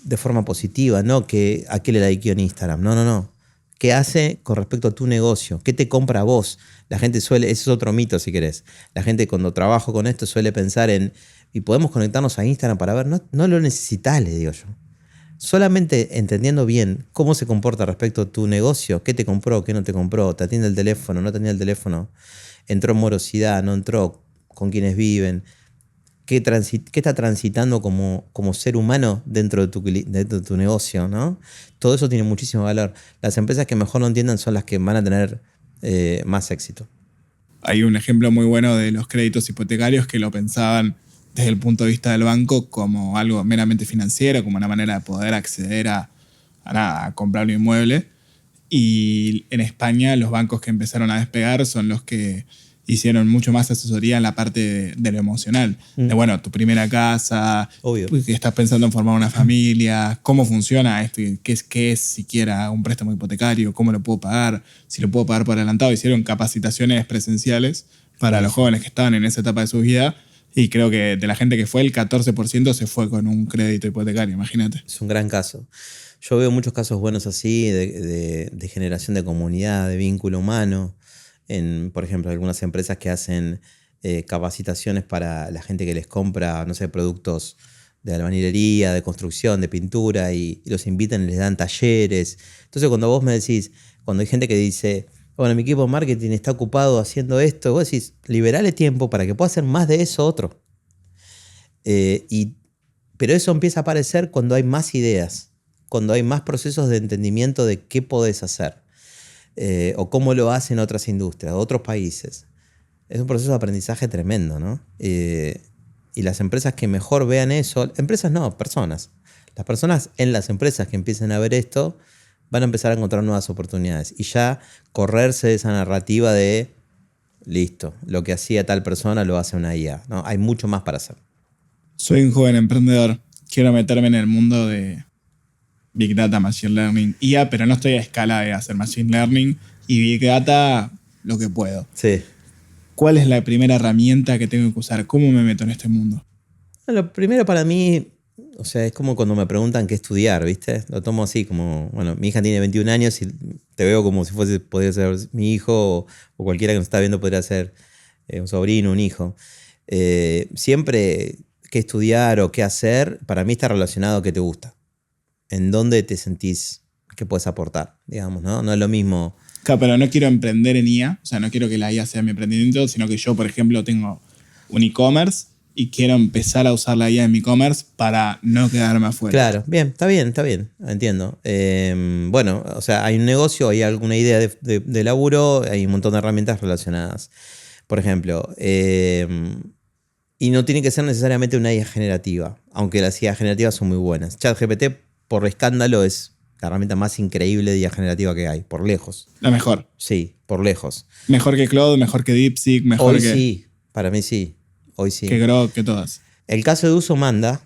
A: de forma positiva, no que a qué le likeó en Instagram, no. ¿Qué hace con respecto a tu negocio? ¿Qué te compra a vos? La gente ese es otro mito si querés. La gente cuando trabajo con esto suele pensar en, y podemos conectarnos a Instagram para ver, no lo necesitas, le digo yo. Solamente entendiendo bien cómo se comporta respecto a tu negocio, qué te compró, qué no te compró, te atiende el teléfono, no te atiende el teléfono, entró en morosidad, no entró, con quienes viven, qué está transitando como ser humano dentro de tu negocio, ¿no? Todo eso tiene muchísimo valor. Las empresas que mejor lo entiendan son las que van a tener más éxito.
B: Hay un ejemplo muy bueno de los créditos hipotecarios que lo pensaban desde el punto de vista del banco como algo meramente financiero, como una manera de poder acceder a comprar un inmueble. Y en España los bancos que empezaron a despegar son los que hicieron mucho más asesoría en la parte de lo emocional. De, bueno, tu primera casa,
A: obvio,
B: que estás pensando en formar una familia, cómo funciona esto, qué es siquiera un préstamo hipotecario, cómo lo puedo pagar, si lo puedo pagar por adelantado. Hicieron capacitaciones presenciales para los jóvenes que estaban en esa etapa de su vida. Y creo que de la gente que fue, el 14% se fue con un crédito hipotecario, imagínate.
A: Es un gran caso. Yo veo muchos casos buenos así, de generación de comunidad, de vínculo humano. Por ejemplo, algunas empresas que hacen capacitaciones para la gente que les compra, no sé, productos de albañilería, de construcción, de pintura, y los invitan y les dan talleres. Entonces, cuando vos me decís, cuando hay gente que dice, bueno, mi equipo de marketing está ocupado haciendo esto, vos decís, liberale tiempo para que pueda hacer más de eso otro. Pero eso empieza a aparecer cuando hay más ideas, cuando hay más procesos de entendimiento de qué podés hacer. O cómo lo hacen otras industrias, otros países. Es un proceso de aprendizaje tremendo, ¿no? Y las empresas que mejor vean eso, empresas no, personas. Las personas en las empresas que empiecen a ver esto van a empezar a encontrar nuevas oportunidades y ya correrse de esa narrativa de listo. Lo que hacía tal persona lo hace una IA, ¿no? Hay mucho más para hacer.
B: Soy un joven emprendedor. Quiero meterme en el mundo de Big Data, Machine Learning, IA, pero no estoy a escala de hacer Machine Learning y Big Data lo que puedo.
A: Sí.
B: ¿Cuál es la primera herramienta que tengo que usar? ¿Cómo me meto en este mundo?
A: Lo primero para mí, o sea, es como cuando me preguntan qué estudiar, ¿viste? Lo tomo así como, bueno, mi hija tiene 21 años y te veo como si podría ser mi hijo o cualquiera que nos está viendo podría ser un sobrino, un hijo. Siempre qué estudiar o qué hacer, para mí está relacionado a qué te gusta. En dónde te sentís que puedes aportar, digamos, ¿no? No es lo mismo.
B: Claro, pero no quiero emprender en IA, o sea, no quiero que la IA sea mi emprendimiento, sino que yo, por ejemplo, tengo un e-commerce y quiero empezar a usar la IA en mi e-commerce para no quedarme afuera.
A: Claro, bien, está bien, entiendo. Bueno, o sea, hay un negocio, hay alguna idea de laburo, hay un montón de herramientas relacionadas. Por ejemplo, y no tiene que ser necesariamente una IA generativa, aunque las IA generativas son muy buenas. ChatGPT, por escándalo, es la herramienta más increíble de IA generativa que hay, por lejos.
B: La mejor.
A: Sí, por lejos.
B: Mejor que Claude, mejor que DeepSeek, mejor
A: Hoy
B: que...
A: sí, para mí sí. Hoy sí.
B: Que Grok, que todas.
A: El caso de uso manda,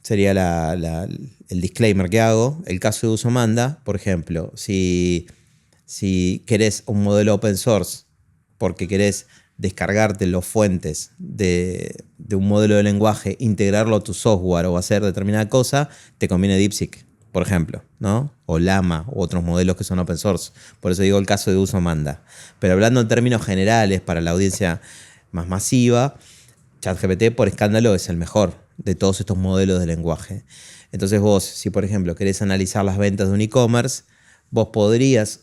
A: sería el disclaimer que hago. El caso de uso manda, por ejemplo, si querés un modelo open source porque querés descargarte las fuentes de un modelo de lenguaje, integrarlo a tu software o hacer determinada cosa, te conviene DeepSeek, por ejemplo, ¿no? O Llama u otros modelos que son open source. Por eso digo el caso de uso manda. Pero hablando en términos generales para la audiencia más masiva, ChatGPT por escándalo es el mejor de todos estos modelos de lenguaje. Entonces vos, si por ejemplo querés analizar las ventas de un e-commerce, vos podrías,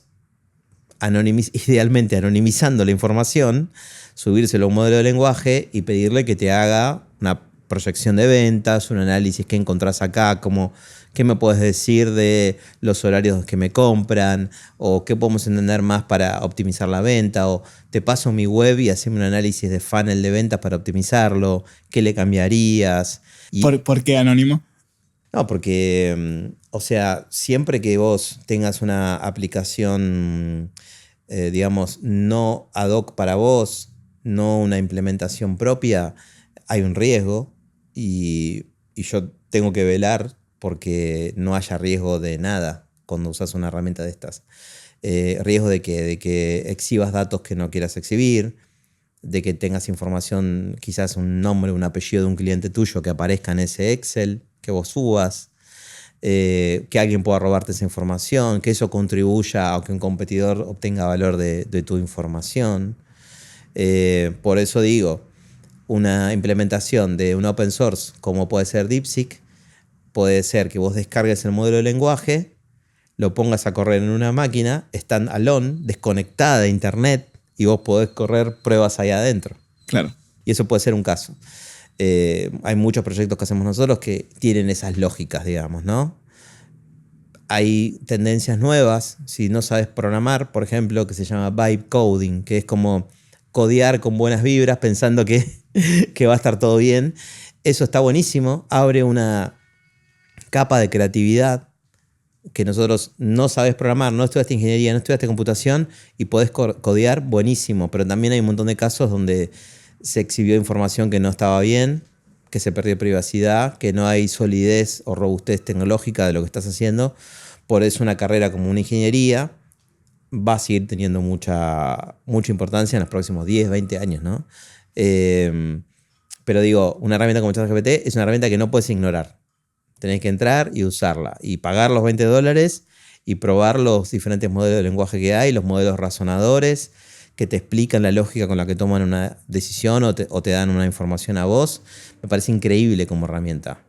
A: idealmente anonimizando la información, subírselo a un modelo de lenguaje y pedirle que te haga una proyección de ventas, un análisis que encontrás acá, como qué me puedes decir de los horarios que me compran, o qué podemos entender más para optimizar la venta, o te paso mi web y haceme un análisis de funnel de ventas para optimizarlo, qué le cambiarías. Y,
B: ¿Por qué anónimo?
A: no, porque, o sea, siempre que vos tengas una aplicación, digamos, no ad hoc para vos, no una implementación propia, hay un riesgo y yo tengo que velar porque no haya riesgo de nada cuando usas una herramienta de estas. Riesgo de que exhibas datos que no quieras exhibir, de que tengas información, quizás un nombre, un apellido de un cliente tuyo que aparezca en ese Excel, que vos subas, que alguien pueda robarte esa información, que eso contribuya a que un competidor obtenga valor de tu información. Por eso digo, una implementación de un open source como puede ser DeepSeek, puede ser que vos descargues el modelo de lenguaje, lo pongas a correr en una máquina stand-alone, desconectada de internet, y vos podés correr pruebas ahí adentro.
B: Claro.
A: Y eso puede ser un caso. Hay muchos proyectos que hacemos nosotros que tienen esas lógicas, digamos, ¿no? Hay tendencias nuevas, si no sabes programar, por ejemplo, que se llama vibe coding, que es como codear con buenas vibras pensando que va a estar todo bien. Eso está buenísimo, abre una capa de creatividad que nosotros no sabes programar, no estudiaste ingeniería, no estudiaste computación y podés codear, buenísimo, pero también hay un montón de casos donde se exhibió información que no estaba bien, que se perdió privacidad, que no hay solidez o robustez tecnológica de lo que estás haciendo. Por eso una carrera como una ingeniería va a seguir teniendo mucha importancia en los próximos 10, 20 años, ¿no? Pero digo, una herramienta como ChatGPT es una herramienta que no puedes ignorar. Tenés que entrar y usarla y pagar los $20 y probar los diferentes modelos de lenguaje que hay, los modelos razonadores que te explican la lógica con la que toman una decisión o te dan una información a vos. Me parece increíble como herramienta,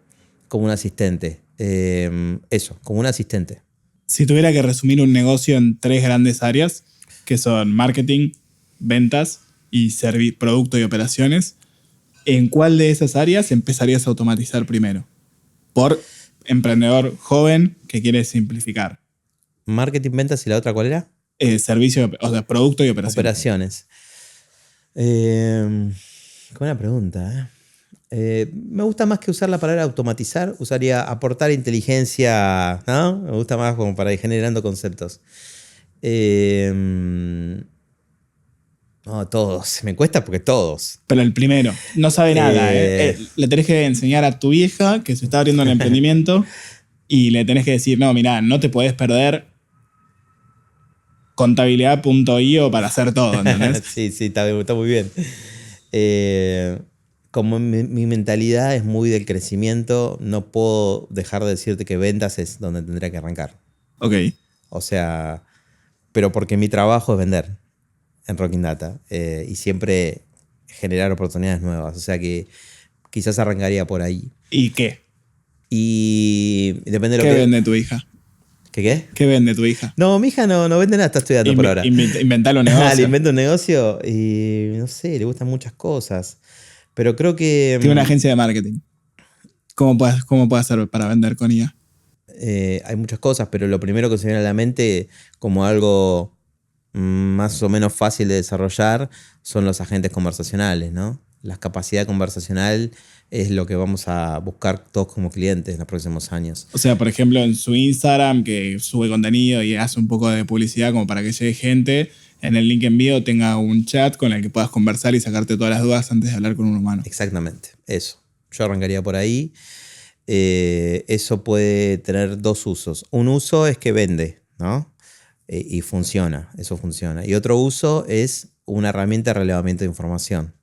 A: como un asistente. Eso, como un asistente.
B: Si tuviera que resumir un negocio en 3 grandes áreas, que son marketing, ventas y producto y operaciones, ¿en cuál de esas áreas empezarías a automatizar primero? Por emprendedor joven que quiere simplificar.
A: Marketing, ventas y la otra, ¿cuál era?
B: Servicio, o sea, producto y operaciones.
A: Buena pregunta, me gusta más que usar la palabra automatizar, usaría aportar inteligencia, ¿no? Me gusta más como para ir generando conceptos. No, todos. Me cuesta porque todos.
B: Pero el primero, no sabe nada.
A: Eh.
B: Le tenés que enseñar a tu vieja que se está abriendo el emprendimiento y le tenés que decir, no, mirá, no te podés perder contabilidad.io para hacer todo, ¿entendés?
A: Sí, está muy bien. Como mi mentalidad es muy del crecimiento, no puedo dejar de decirte que ventas es donde tendría que arrancar.
B: Ok.
A: O sea, pero porque mi trabajo es vender en Rocking Data y siempre generar oportunidades nuevas. O sea que quizás arrancaría por ahí.
B: ¿Y qué?
A: Y depende de lo
B: ¿Qué
A: que...
B: vende tu hija?
A: ¿Qué?
B: ¿Qué vende tu hija?
A: No, mi hija no vende nada, está estudiando por ahora.
B: Inventar los
A: Le
B: negocios.
A: invento un negocio y no sé, le gustan muchas cosas. Pero creo que
B: Tiene una agencia de marketing. ¿Cómo puede hacer para vender con ella?
A: hay muchas cosas, pero lo primero que se viene a la mente como algo más o menos fácil de desarrollar son los agentes conversacionales, ¿no? La capacidad conversacional es lo que vamos a buscar todos como clientes en los próximos años.
B: O sea, por ejemplo, en su Instagram, que sube contenido y hace un poco de publicidad como para que llegue gente, en el link en bio tenga un chat con el que puedas conversar y sacarte todas las dudas antes de hablar con un humano.
A: Exactamente, eso. Yo arrancaría por ahí. Eso puede tener dos usos. Un uso es que vende, ¿no? Y funciona, eso funciona. Y otro uso es una herramienta de relevamiento de información.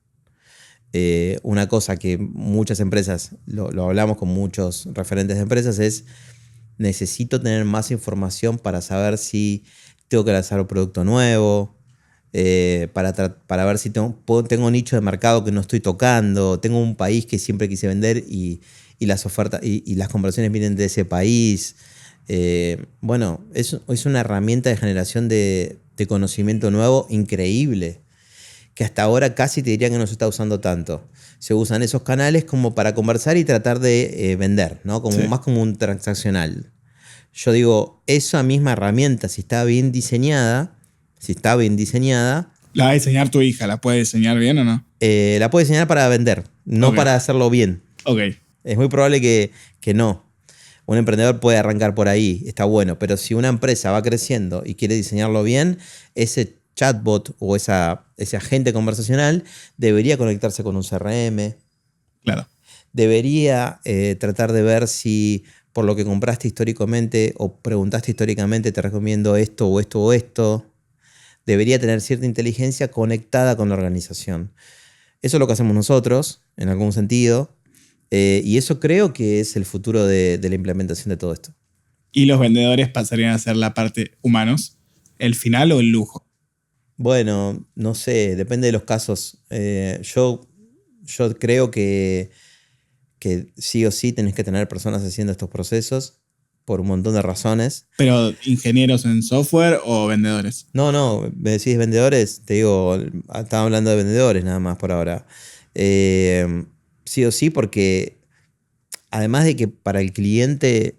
A: Una cosa que muchas empresas, lo hablamos con muchos referentes de empresas, es necesito tener más información para saber si tengo que lanzar un producto nuevo, para ver si tengo un nicho de mercado que no estoy tocando, tengo un país que siempre quise vender y las ofertas y las conversiones vienen de ese país. Bueno, es una herramienta de generación de conocimiento nuevo increíble, que hasta ahora casi te diría que no se está usando tanto. Se usan esos canales como para conversar y tratar de vender, ¿no?
B: Sí.
A: Más como un transaccional. Yo digo, esa misma herramienta, si está bien diseñada,
B: ¿La va a diseñar tu hija? ¿La puede diseñar bien o no?
A: la puede diseñar para vender, no
B: Ok.
A: para hacerlo bien.
B: Ok.
A: Es muy probable que no. Un emprendedor puede arrancar por ahí, está bueno, pero si una empresa va creciendo y quiere diseñarlo bien, ese chatbot o ese agente conversacional debería conectarse con un CRM,
B: Claro.
A: debería tratar de ver si por lo que compraste históricamente o preguntaste históricamente te recomiendo esto o esto o esto. Debería tener cierta inteligencia conectada con la organización. Eso es lo que hacemos nosotros, en algún sentido, y eso creo que es el futuro de la implementación de todo esto.
B: Y los vendedores pasarían a ser la parte humanos, el final o el lujo.
A: Bueno, no sé, depende de los casos. Yo creo que sí o sí tenés que tener personas haciendo estos procesos por un montón de razones.
B: Pero ingenieros en software o vendedores.
A: No, me decís vendedores, te digo, estaba hablando de vendedores nada más por ahora. Sí o sí, porque además de que para el cliente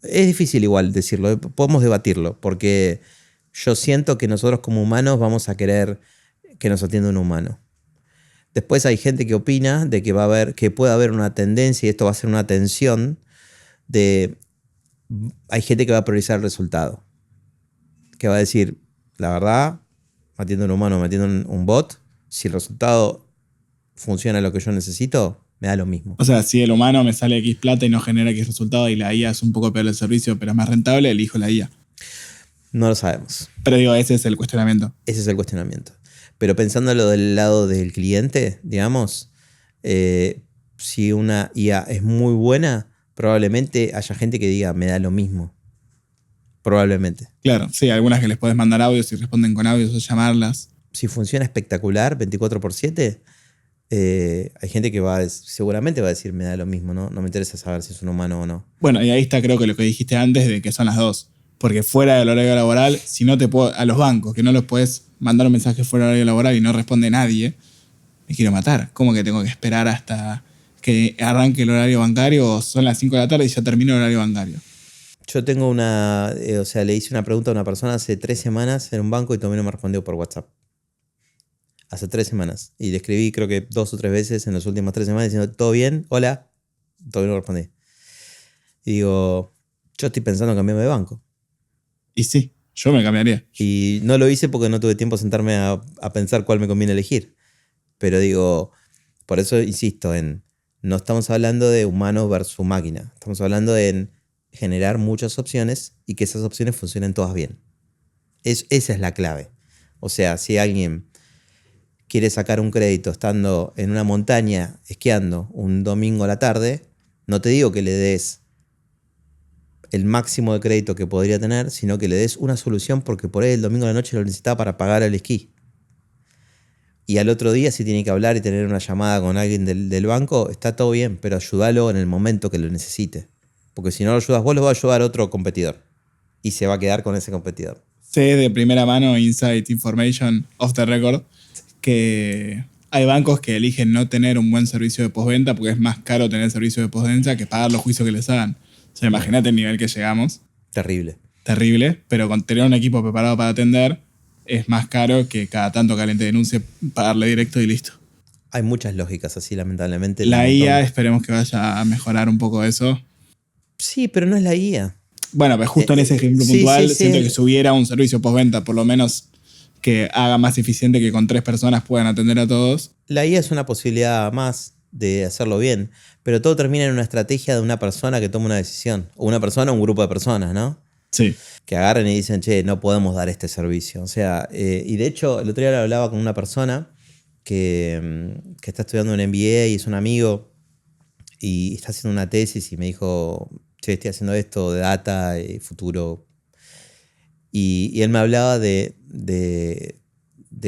A: es difícil igual decirlo, podemos debatirlo, porque yo siento que nosotros como humanos vamos a querer que nos atienda un humano. Después hay gente que opina de que puede haber una tendencia, y esto va a ser una tensión, hay gente que va a priorizar el resultado. Que va a decir, la verdad, me atiendo un humano, me atiendo un bot, si el resultado funciona lo que yo necesito, me da lo mismo.
B: O sea, si el humano me sale X plata y no genera X resultado y la IA es un poco peor el servicio, pero es más rentable, elijo la IA.
A: No lo sabemos.
B: Pero digo, ese es el cuestionamiento.
A: Ese es el cuestionamiento. Pero pensándolo del lado del cliente, digamos, si una IA es muy buena, probablemente haya gente que diga, me da lo mismo. Probablemente.
B: Claro, sí, algunas que les puedes mandar audios y responden con audios o llamarlas.
A: Si funciona espectacular, 24/7, hay gente que seguramente va a decir, me da lo mismo, ¿no? No me interesa saber si es un humano o no.
B: Bueno, y ahí está creo que lo que dijiste antes de que son las dos. Porque fuera del horario laboral, si no te puedo, a los bancos, que no los puedes mandar un mensaje fuera del horario laboral y no responde nadie, me quiero matar. ¿Cómo que tengo que esperar hasta que arranque el horario bancario o son las 5 de la tarde y ya termina el horario bancario?
A: Yo tengo le hice una pregunta a una persona hace 3 semanas en un banco y todavía no me respondió por WhatsApp. Hace 3 semanas. Y le escribí creo que 2 o 3 veces en las últimas 3 semanas diciendo, ¿todo bien? Hola. Todavía no respondí. Y digo, yo estoy pensando en cambiarme de banco.
B: Y sí. Yo me cambiaría.
A: Y no lo hice porque no tuve tiempo de sentarme a pensar cuál me conviene elegir. Pero digo, por eso insisto no estamos hablando de humano versus máquina. Estamos hablando en generar muchas opciones y que esas opciones funcionen todas bien. Esa es la clave. O sea, si alguien quiere sacar un crédito estando en una montaña esquiando un domingo a la tarde, no te digo que le des el máximo de crédito que podría tener, sino que le des una solución porque por ahí el domingo a la noche lo necesitaba para pagar el esquí. Y al otro día, si tiene que hablar y tener una llamada con alguien del banco, está todo bien, pero ayúdalo en el momento que lo necesite. Porque si no lo ayudas vos, lo va a ayudar otro competidor. Y se va a quedar con ese competidor.
B: Sé de primera mano, Insight Information off the record, que hay bancos que eligen no tener un buen servicio de postventa porque es más caro tener servicio de postventa que pagar los juicios que les hagan. O sea, imagínate el nivel que llegamos.
A: Terrible.
B: Terrible, pero con tener un equipo preparado para atender es más caro que cada tanto que alguien te denuncie, pagarle directo y listo.
A: Hay muchas lógicas así, lamentablemente.
B: La IA, esperemos que vaya a mejorar un poco eso.
A: Sí, pero no es la IA.
B: Bueno, pues justo en ese ejemplo puntual, siento que si hubiera un servicio postventa, por lo menos que haga más eficiente que con 3 personas puedan atender a todos.
A: La IA es una posibilidad más de hacerlo bien, pero todo termina en una estrategia de una persona que toma una decisión. O una persona o un grupo de personas, ¿no?
B: Sí.
A: Que agarren y dicen, che, no podemos dar este servicio. O sea, y de hecho, el otro día hablaba con una persona que está estudiando un MBA y es un amigo y está haciendo una tesis y me dijo, che, estoy haciendo esto de data y futuro. Y él me hablaba del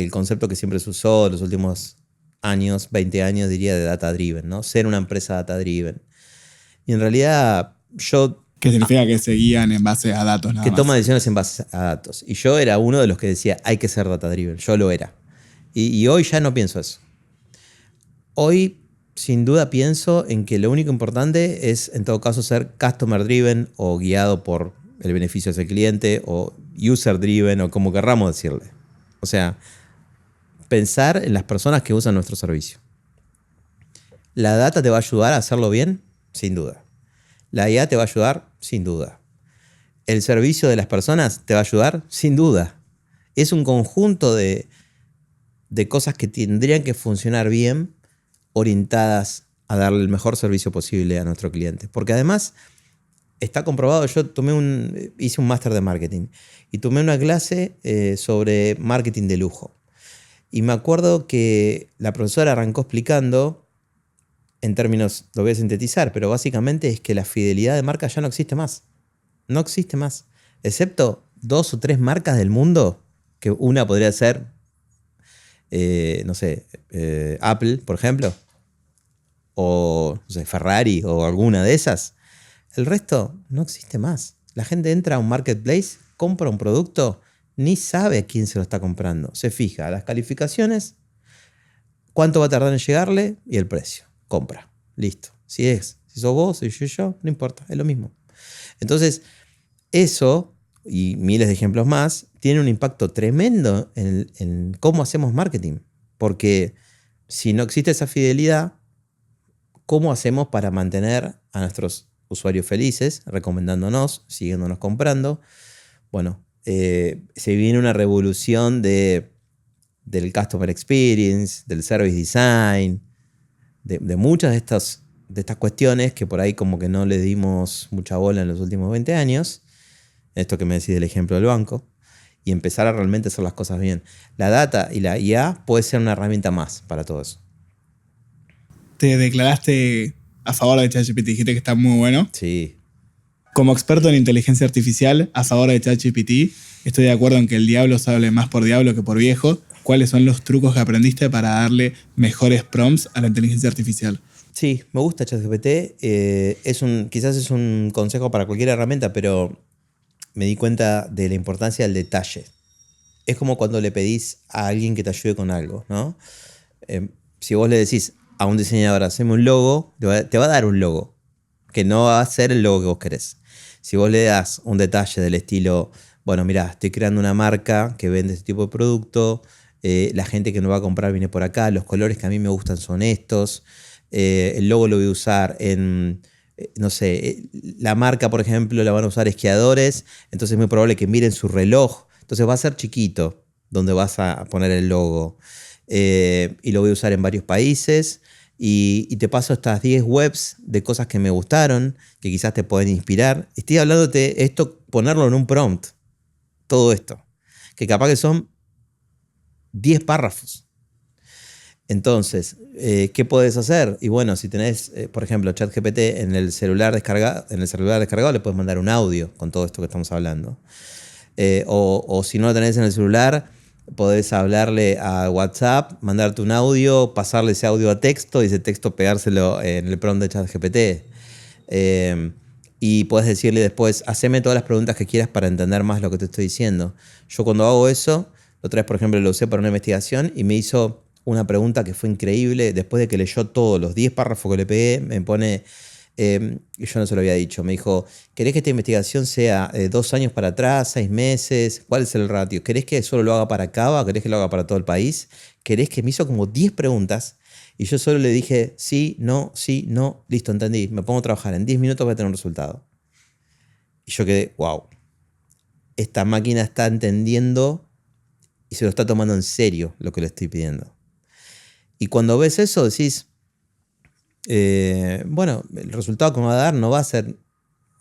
A: concepto que siempre se usó en los últimos años, 20 años, diría, de data driven, ¿no? Ser una empresa data driven. Y en realidad yo...
B: Que significa que se guían en base a datos nada más.
A: Que toma decisiones en base a datos. Y yo era uno de los que decía, hay que ser data driven. Yo lo era. Y hoy ya no pienso eso. Hoy, sin duda, pienso en que lo único importante es, en todo caso, ser customer driven o guiado por el beneficio de ese cliente o user driven o como querramos decirle. O sea, pensar en las personas que usan nuestro servicio. ¿La data te va a ayudar a hacerlo bien? Sin duda. ¿La IA te va a ayudar? Sin duda. ¿El servicio de las personas te va a ayudar? Sin duda. Es un conjunto de cosas que tendrían que funcionar bien, orientadas a darle el mejor servicio posible a nuestro cliente. Porque además está comprobado, yo hice un máster de marketing y tomé una clase sobre marketing de lujo. Y me acuerdo que la profesora arrancó explicando, en términos, lo voy a sintetizar, pero básicamente es que la fidelidad de marca ya no existe más. No existe más. Excepto 2 o 3 marcas del mundo, que una podría ser, no sé, Apple, por ejemplo, o no sé, Ferrari o alguna de esas. El resto no existe más. La gente entra a un marketplace, compra un producto, ni sabe a quién se lo está comprando. Se fija las calificaciones, cuánto va a tardar en llegarle y el precio. Compra. Listo. Si sos vos, si yo, no importa, es lo mismo. Entonces, eso, y miles de ejemplos más, tiene un impacto tremendo en cómo hacemos marketing. Porque si no existe esa fidelidad, ¿cómo hacemos para mantener a nuestros usuarios felices, recomendándonos, siguiéndonos comprando? Bueno, se viene una revolución del customer experience, del service design, de muchas de estas cuestiones que por ahí como que no le dimos mucha bola en los últimos 20 años. Esto que me decís del ejemplo del banco. Y empezar a realmente hacer las cosas bien. La data y la IA puede ser una herramienta más para todo eso.
B: Te declaraste a favor de ChatGPT, dijiste que está muy bueno.
A: Sí.
B: Como experto en inteligencia artificial, a favor de ChatGPT, estoy de acuerdo en que el diablo sabe más por diablo que por viejo. ¿Cuáles son los trucos que aprendiste para darle mejores prompts a la inteligencia artificial?
A: Sí, me gusta ChatGPT. Quizás es un consejo para cualquier herramienta, pero me di cuenta de la importancia del detalle. Es como cuando le pedís a alguien que te ayude con algo, ¿no? Si vos le decís a un diseñador, haceme un logo, te va a dar un logo, que no va a ser el logo que vos querés. Si vos le das un detalle del estilo, bueno, mirá, estoy creando una marca que vende este tipo de producto, la gente que nos va a comprar viene por acá, los colores que a mí me gustan son estos, el logo lo voy a usar en no sé, la marca, por ejemplo, la van a usar esquiadores, entonces es muy probable que miren su reloj. Entonces va a ser chiquito donde vas a poner el logo. Y lo voy a usar en varios países. Y te paso estas 10 webs de cosas que me gustaron, que quizás te pueden inspirar. Estoy hablándote esto, ponerlo en un prompt, todo esto. Que capaz que son 10 párrafos. Entonces, ¿qué puedes hacer? Y bueno, si tenés, por ejemplo, ChatGPT en el celular descargado, le puedes mandar un audio con todo esto que estamos hablando. O si no lo tenés en el celular, podés hablarle a WhatsApp, mandarte un audio, pasarle ese audio a texto y ese texto pegárselo en el prompt de ChatGPT. Y podés decirle después, haceme todas las preguntas que quieras para entender más lo que te estoy diciendo. Yo cuando hago eso, la otra vez, por ejemplo, lo usé para una investigación y me hizo una pregunta que fue increíble. Después de que leyó todos los 10 párrafos que le pegué, me pone, y yo no se lo había dicho, me dijo, ¿querés que esta investigación sea 2 años para atrás, 6 meses? ¿Cuál es el ratio? ¿Querés que solo lo haga para Cava? ¿Querés que lo haga para todo el país? ¿Querés que me hizo como 10 preguntas? Y yo solo le dije, sí, no, listo, entendí. Me pongo a trabajar, en 10 minutos voy a tener un resultado. Y yo quedé, wow, esta máquina está entendiendo y se lo está tomando en serio lo que le estoy pidiendo. Y cuando ves eso decís, bueno, el resultado que me va a dar no va a ser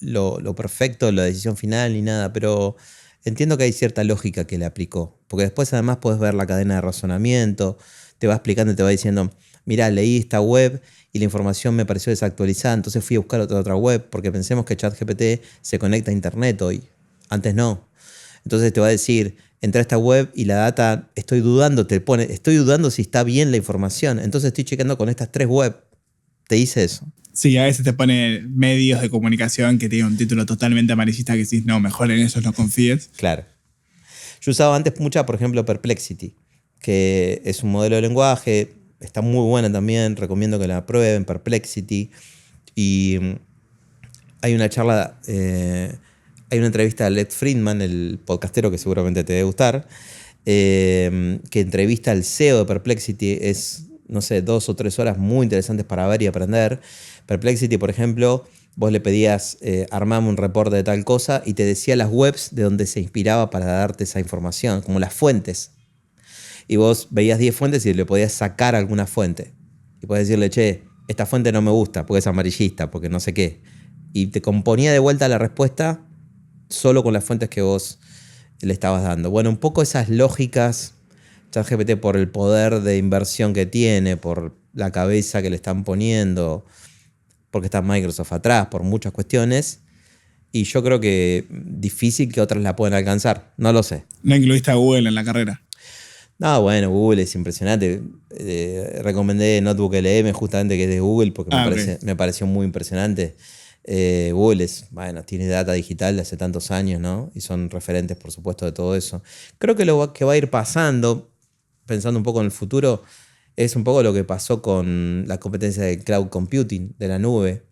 A: lo perfecto, la decisión final ni nada, pero entiendo que hay cierta lógica que le aplicó. Porque después además puedes ver la cadena de razonamiento, te va explicando y te va diciendo, mirá, leí esta web y la información me pareció desactualizada, entonces fui a buscar otra web, porque pensemos que ChatGPT se conecta a internet hoy, antes no. Entonces te va a decir, entra a esta web y la data, estoy dudando, te pone, estoy dudando si está bien la información, entonces estoy checando con estas 3 web. Te dice eso.
B: Sí, a veces te pone medios de comunicación que tienen un título totalmente amarillista que decís, no, mejor en esos no confíes.
A: Claro. Yo usaba antes mucha, por ejemplo, Perplexity, que es un modelo de lenguaje, está muy buena también, recomiendo que la prueben, Perplexity. Y hay una charla, hay una entrevista a Lex Fridman, el podcastero que seguramente te debe gustar, que entrevista al CEO de Perplexity. Es, no sé, 2 o 3 horas muy interesantes para ver y aprender. Perplexity, por ejemplo, vos le pedías armame un reporte de tal cosa y te decía las webs de donde se inspiraba para darte esa información, como las fuentes. Y vos veías 10 fuentes y le podías sacar alguna fuente. Y podías decirle, che, esta fuente no me gusta porque es amarillista, porque no sé qué. Y te componía de vuelta la respuesta solo con las fuentes que vos le estabas dando. Bueno, un poco esas lógicas, ChatGPT por el poder de inversión que tiene, por la cabeza que le están poniendo, porque está Microsoft atrás, por muchas cuestiones. Y yo creo que difícil que otras la puedan alcanzar. No lo sé.
B: No incluiste a Google en la carrera.
A: No, bueno, Google es impresionante. Recomendé Notebook LM justamente, que es de Google, porque me pareció muy impresionante. Google bueno, tiene data digital de hace tantos años, ¿no? Y son referentes, por supuesto, de todo eso. Creo que lo que va a ir pasando, pensando un poco en el futuro, es un poco lo que pasó con la competencia de cloud computing, de la nube,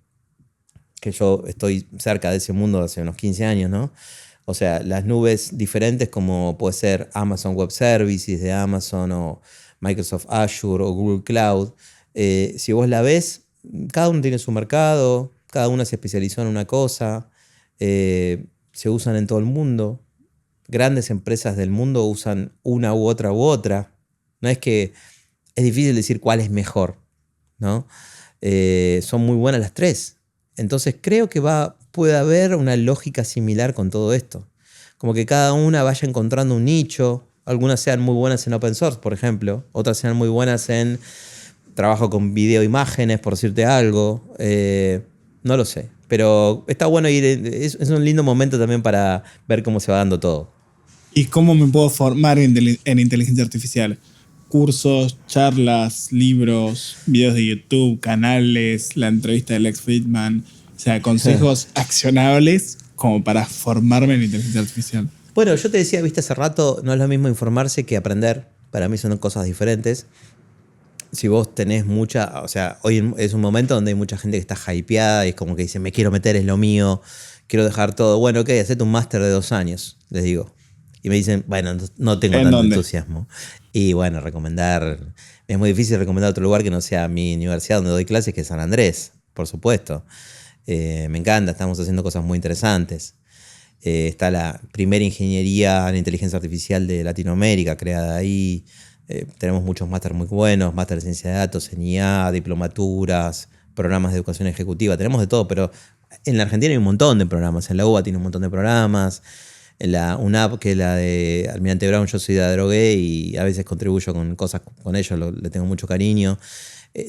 A: que yo estoy cerca de ese mundo hace unos 15 años, ¿no? O sea, las nubes diferentes como puede ser Amazon Web Services de Amazon o Microsoft Azure o Google Cloud. Si vos la ves, cada uno tiene su mercado, cada una se especializó en una cosa, se usan en todo el mundo. Grandes empresas del mundo usan una u otra u otra. No es que es difícil decir cuál es mejor, ¿no? Son muy buenas las 3. Entonces creo que puede haber una lógica similar con todo esto. Como que cada una vaya encontrando un nicho. Algunas sean muy buenas en open source, por ejemplo. Otras sean muy buenas en trabajo con video, imágenes, por decirte algo. No lo sé. Pero está bueno ir. Es un lindo momento también para ver cómo se va dando todo.
B: ¿Y cómo me puedo formar en inteligencia artificial? Cursos, charlas, libros, videos de YouTube, canales, la entrevista de Lex Fridman. O sea, consejos accionables como para formarme en inteligencia artificial.
A: Bueno, yo te decía, viste, hace rato, no es lo mismo informarse que aprender. Para mí son cosas diferentes. Si vos tenés mucha... O sea, hoy es un momento donde hay mucha gente que está hypeada y es como que dice, me quiero meter, es lo mío, quiero dejar todo. Bueno, ok, hacete un máster de 2 años, les digo. Y me dicen, bueno, no tengo tanto entusiasmo. Y bueno, recomendar... Es muy difícil recomendar otro lugar que no sea mi universidad donde doy clases, que es San Andrés, por supuesto. Me encanta, estamos haciendo cosas muy interesantes. Está la primera ingeniería en inteligencia artificial de Latinoamérica creada ahí. Tenemos muchos másteres muy buenos, máster de ciencia de datos en IA, diplomaturas, programas de educación ejecutiva. Tenemos de todo, pero en la Argentina hay un montón de programas. En la UBA tiene un montón de programas. En la UNAP, que es la de Almirante Brown, yo soy de Adrogué y a veces contribuyo con cosas con ellos, le tengo mucho cariño.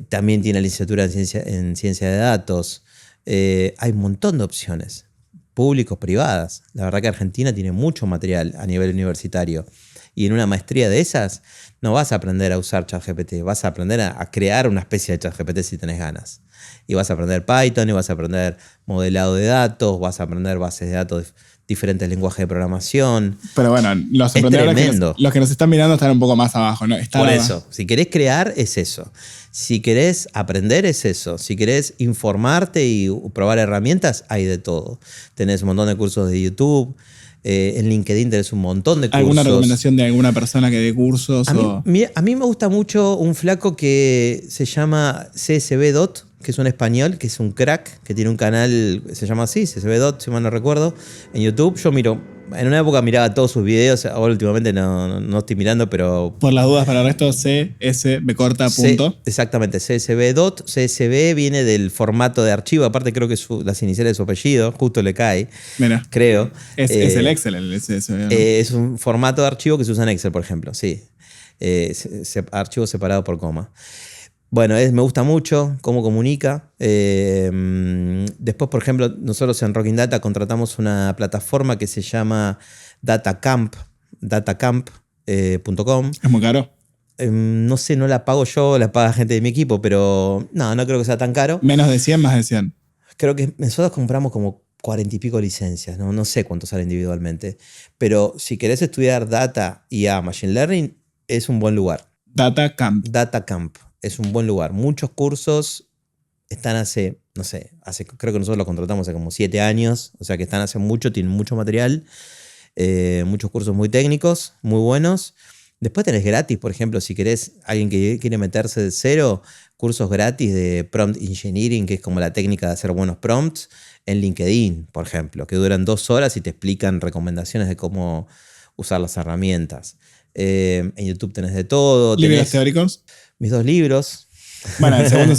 A: También tiene licenciatura en ciencia de datos. Hay un montón de opciones, públicos, privadas. La verdad que Argentina tiene mucho material a nivel universitario. Y en una maestría de esas no vas a aprender a usar ChatGPT, vas a aprender a crear una especie de ChatGPT si tenés ganas. Y vas a aprender Python, y vas a aprender modelado de datos, vas a aprender bases de datos, diferentes lenguajes de programación.
B: Pero bueno, los
A: Es
B: emprendedores
A: tremendo.
B: los que nos están mirando están un poco más abajo, ¿no?
A: Por eso, si querés crear, es eso. Si querés aprender, es eso. Si querés informarte y probar herramientas, hay de todo. Tenés un montón de cursos de YouTube. En LinkedIn tenés un montón de cursos.
B: ¿Alguna recomendación de alguna persona que dé cursos?
A: A mí me gusta mucho un flaco que se llama CSB Dot, que es un español, que es un crack, que tiene un canal, se llama así, CSB Dot, si mal no recuerdo, en YouTube. Yo miro, en una época miraba todos sus videos, ahora últimamente no estoy mirando, pero...
B: Por las dudas, para el resto, punto.
A: Exactamente, CSB Dot. CSB viene del formato de archivo, aparte creo que las iniciales de su apellido, justo le cae,
B: Mira,
A: creo.
B: es el Excel, el CSV, ¿no?
A: Es un formato de archivo que se usa en Excel, por ejemplo, sí. Archivo separado por coma. Bueno, me gusta mucho cómo comunica. Después, por ejemplo, nosotros en Rocking Data contratamos una plataforma que se llama datacamp.com.
B: ¿Es muy caro?
A: No sé, no la pago yo, la paga gente de mi equipo, pero no creo que sea tan caro.
B: Menos de 100, más de 100.
A: Creo que nosotros compramos como 40 y pico licencias, no sé cuánto sale individualmente. Pero si querés estudiar data y Machine Learning, es un buen lugar.
B: Datacamp.
A: Datacamp. Es un buen lugar. Muchos cursos están creo que nosotros los contratamos hace como 7 años, o sea que están hace mucho, tienen mucho material, muchos cursos muy técnicos, muy buenos. Después tenés gratis, por ejemplo, si querés, alguien que quiere meterse de cero, cursos gratis de prompt engineering, que es como la técnica de hacer buenos prompts, en LinkedIn, por ejemplo, que duran 2 horas y te explican recomendaciones de cómo usar las herramientas. En YouTube tenés de todo.
B: ¿Libros teóricos?
A: Mis 2 libros.
B: Bueno, el segundo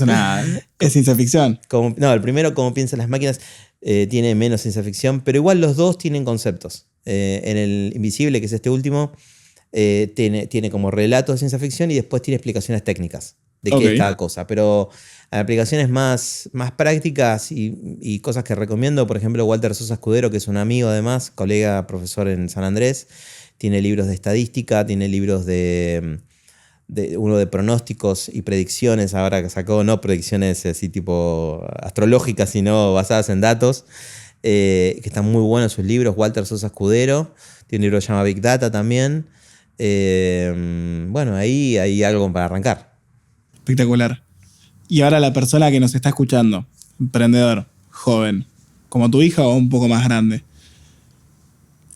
B: es ciencia ficción.
A: El primero, Cómo piensan las máquinas, tiene menos ciencia ficción, pero igual los dos tienen conceptos. En el Invisible, que es este último, tiene como relatos de ciencia ficción y después tiene explicaciones técnicas de qué es cada cosa. Pero aplicaciones más prácticas y cosas que recomiendo, por ejemplo, Walter Sosa Escudero, que es un amigo además, colega, profesor en San Andrés, tiene libros de estadística, tiene libros uno de pronósticos y predicciones, ahora que sacó, no predicciones así tipo astrológicas, sino basadas en datos, que están muy buenos sus libros. Walter Sosa Escudero tiene un libro que se llama Big Data también. Bueno, ahí hay algo para arrancar.
B: Espectacular. Y ahora la persona que nos está escuchando, emprendedor, joven, como tu hija o un poco más grande,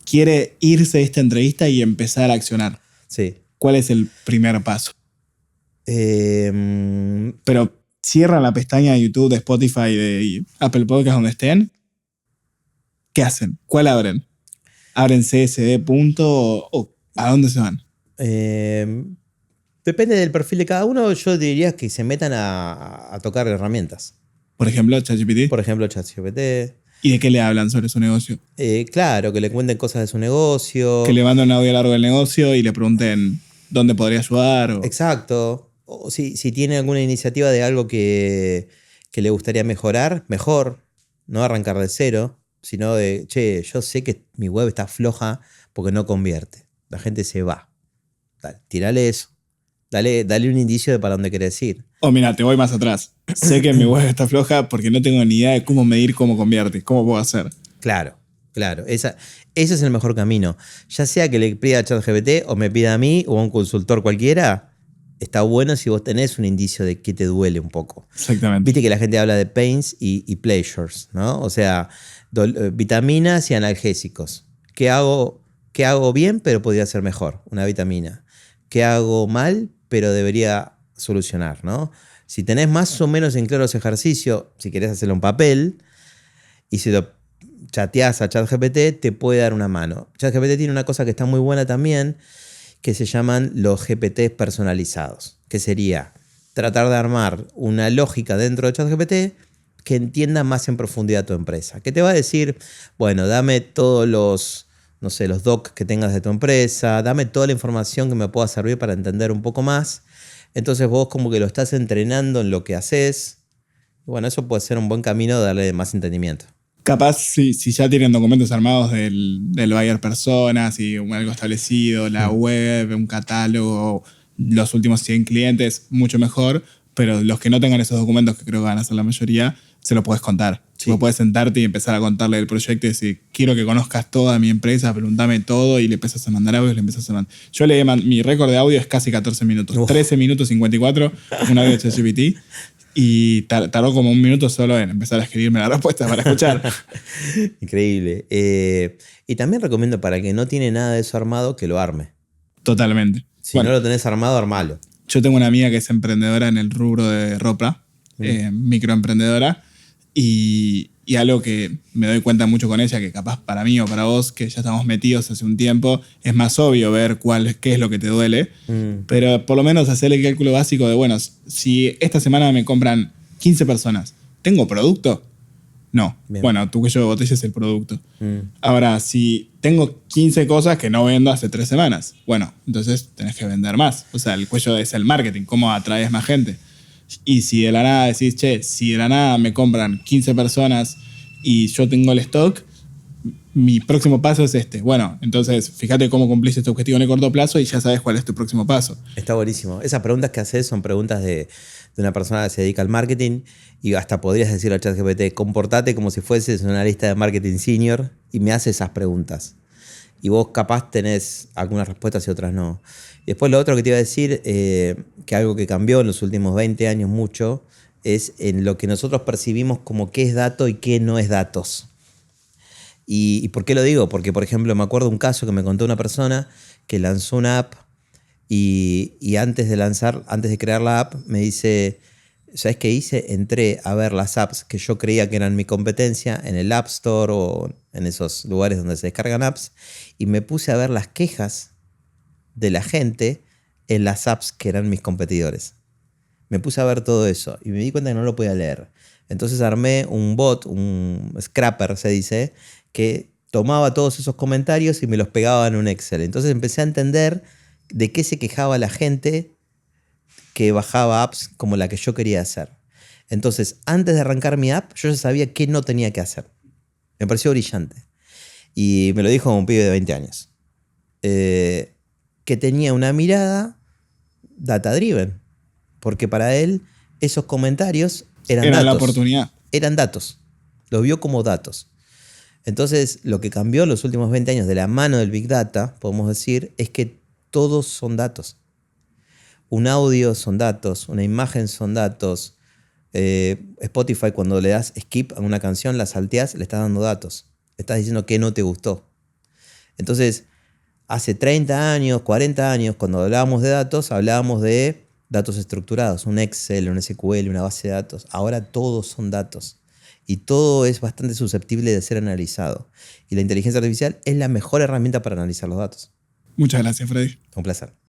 B: quiere irse de esta entrevista y empezar a accionar.
A: Sí.
B: ¿Cuál es el primer paso? Pero cierran la pestaña de YouTube, de Spotify, de Apple Podcast, donde estén. ¿Qué hacen? ¿Cuál abren? ¿Abren CSD punto o a dónde se van?
A: Depende del perfil de cada uno. Yo diría que se metan a tocar herramientas.
B: Por ejemplo, ChatGPT.
A: Por ejemplo, ChatGPT.
B: ¿Y de qué le hablan sobre su negocio?
A: Claro, que le cuenten cosas de su negocio.
B: Que le manden un audio largo del negocio y le pregunten dónde podría ayudar.
A: Exacto. O si tiene alguna iniciativa de algo que le gustaría mejorar, mejor. No arrancar de cero, sino de, yo sé que mi web está floja porque no convierte. La gente se va. Dale, tirale eso. Dale un indicio de para dónde querés ir.
B: Mira, te voy más atrás. Sé que mi web está floja porque no tengo ni idea de cómo medir cómo convierte. ¿Cómo puedo hacer?
A: Claro. Ese es el mejor camino. Ya sea que le pida a ChatGPT o me pida a mí o a un consultor cualquiera, está bueno si vos tenés un indicio de que te duele un poco.
B: Exactamente.
A: Viste que la gente habla de pains y pleasures, ¿no? O sea, vitaminas y analgésicos. ¿Qué hago bien pero podría ser mejor? Una vitamina. ¿Qué hago mal pero debería solucionar, ¿no? Si tenés más o menos en claro ese ejercicio, si querés hacerlo en papel, y si lo chateás a ChatGPT, te puede dar una mano. ChatGPT tiene una cosa que está muy buena también, que se llaman los GPTs personalizados, que sería tratar de armar una lógica dentro de ChatGPT que entienda más en profundidad tu empresa. Que te va a decir, bueno, dame todos los, no sé, los docs que tengas de tu empresa, dame toda la información que me pueda servir para entender un poco más. Entonces vos como que lo estás entrenando en lo que haces. Bueno, eso puede ser un buen camino de darle más entendimiento.
B: Capaz, si ya tienen documentos armados del buyer personas y algo establecido, la web, un catálogo, los últimos 100 clientes, mucho mejor. Pero los que no tengan esos documentos, que creo que van a ser la mayoría, se lo puedes contar.
A: Sí.
B: Vos podés sentarte y empezar a contarle el proyecto y decir, quiero que conozcas toda mi empresa, preguntame todo, y le empezás a mandar audios, le empezás a mandar. Yo mi récord de audio es casi 14 minutos. 13 minutos 54, un audio de ChatGPT. Y tardó como un minuto solo en empezar a escribirme la respuesta para escuchar.
A: Increíble. Y también recomiendo para el que no tiene nada de eso armado, que lo arme.
B: Totalmente.
A: Si no lo tenés armado, armalo.
B: Yo tengo una amiga que es emprendedora en el rubro de ropa, microemprendedora, y algo que me doy cuenta mucho con ella, que capaz para mí o para vos, que ya estamos metidos hace un tiempo, es más obvio ver qué es lo que te duele, pero por lo menos hacer el cálculo básico de, bueno, si esta semana me compran 15 personas, ¿tengo producto? No. Bien. Bueno, tu cuello de botella es el producto. Ahora, si tengo 15 cosas que no vendo hace 3 semanas, bueno, entonces tenés que vender más. O sea, el cuello es el marketing, cómo atraes más gente. Y si de la nada decís, che, si de la nada me compran 15 personas y yo tengo el stock, mi próximo paso es este. Bueno, entonces fíjate cómo cumplís este objetivo en el corto plazo y ya sabes cuál es tu próximo paso.
A: Está buenísimo. Esas preguntas que haces son preguntas de una persona que se dedica al marketing, y hasta podrías decirle a ChatGPT, comportate como si fueses una lista de marketing senior y me haces esas preguntas. Y vos capaz tenés algunas respuestas y otras no. Y después lo otro que te iba a decir, que algo que cambió en los últimos 20 años mucho, es en lo que nosotros percibimos como qué es dato y qué no es datos. ¿Y por qué lo digo? Porque, por ejemplo, me acuerdo un caso que me contó una persona que lanzó una app y antes de crear la app, me dice, ¿sabes qué hice? Entré a ver las apps que yo creía que eran mi competencia en el App Store o en esos lugares donde se descargan apps, y me puse a ver las quejas de la gente en las apps que eran mis competidores. Me puse a ver todo eso y me di cuenta que no lo podía leer. Entonces armé un bot, un scrapper se dice, que tomaba todos esos comentarios y me los pegaba en un Excel. Entonces empecé a entender de qué se quejaba la gente que bajaba apps como la que yo quería hacer. Entonces, antes de arrancar mi app, yo ya sabía qué no tenía que hacer. Me pareció brillante. Y me lo dijo un pibe de 20 años. Que tenía una mirada data-driven. Porque para él, esos comentarios eran datos.
B: Era la oportunidad.
A: Eran datos. Los vio como datos. Entonces, lo que cambió en los últimos 20 años de la mano del Big Data, podemos decir, es que todos son datos. Un audio son datos, una imagen son datos. Spotify, cuando le das skip a una canción, la salteás, le estás dando datos. Le estás diciendo que no te gustó. Entonces, hace 30 años, 40 años, cuando hablábamos de datos estructurados, un Excel, un SQL, una base de datos. Ahora todos son datos. Y todo es bastante susceptible de ser analizado. Y la inteligencia artificial es la mejor herramienta para analizar los datos.
B: Muchas gracias, Freddy.
A: Un placer.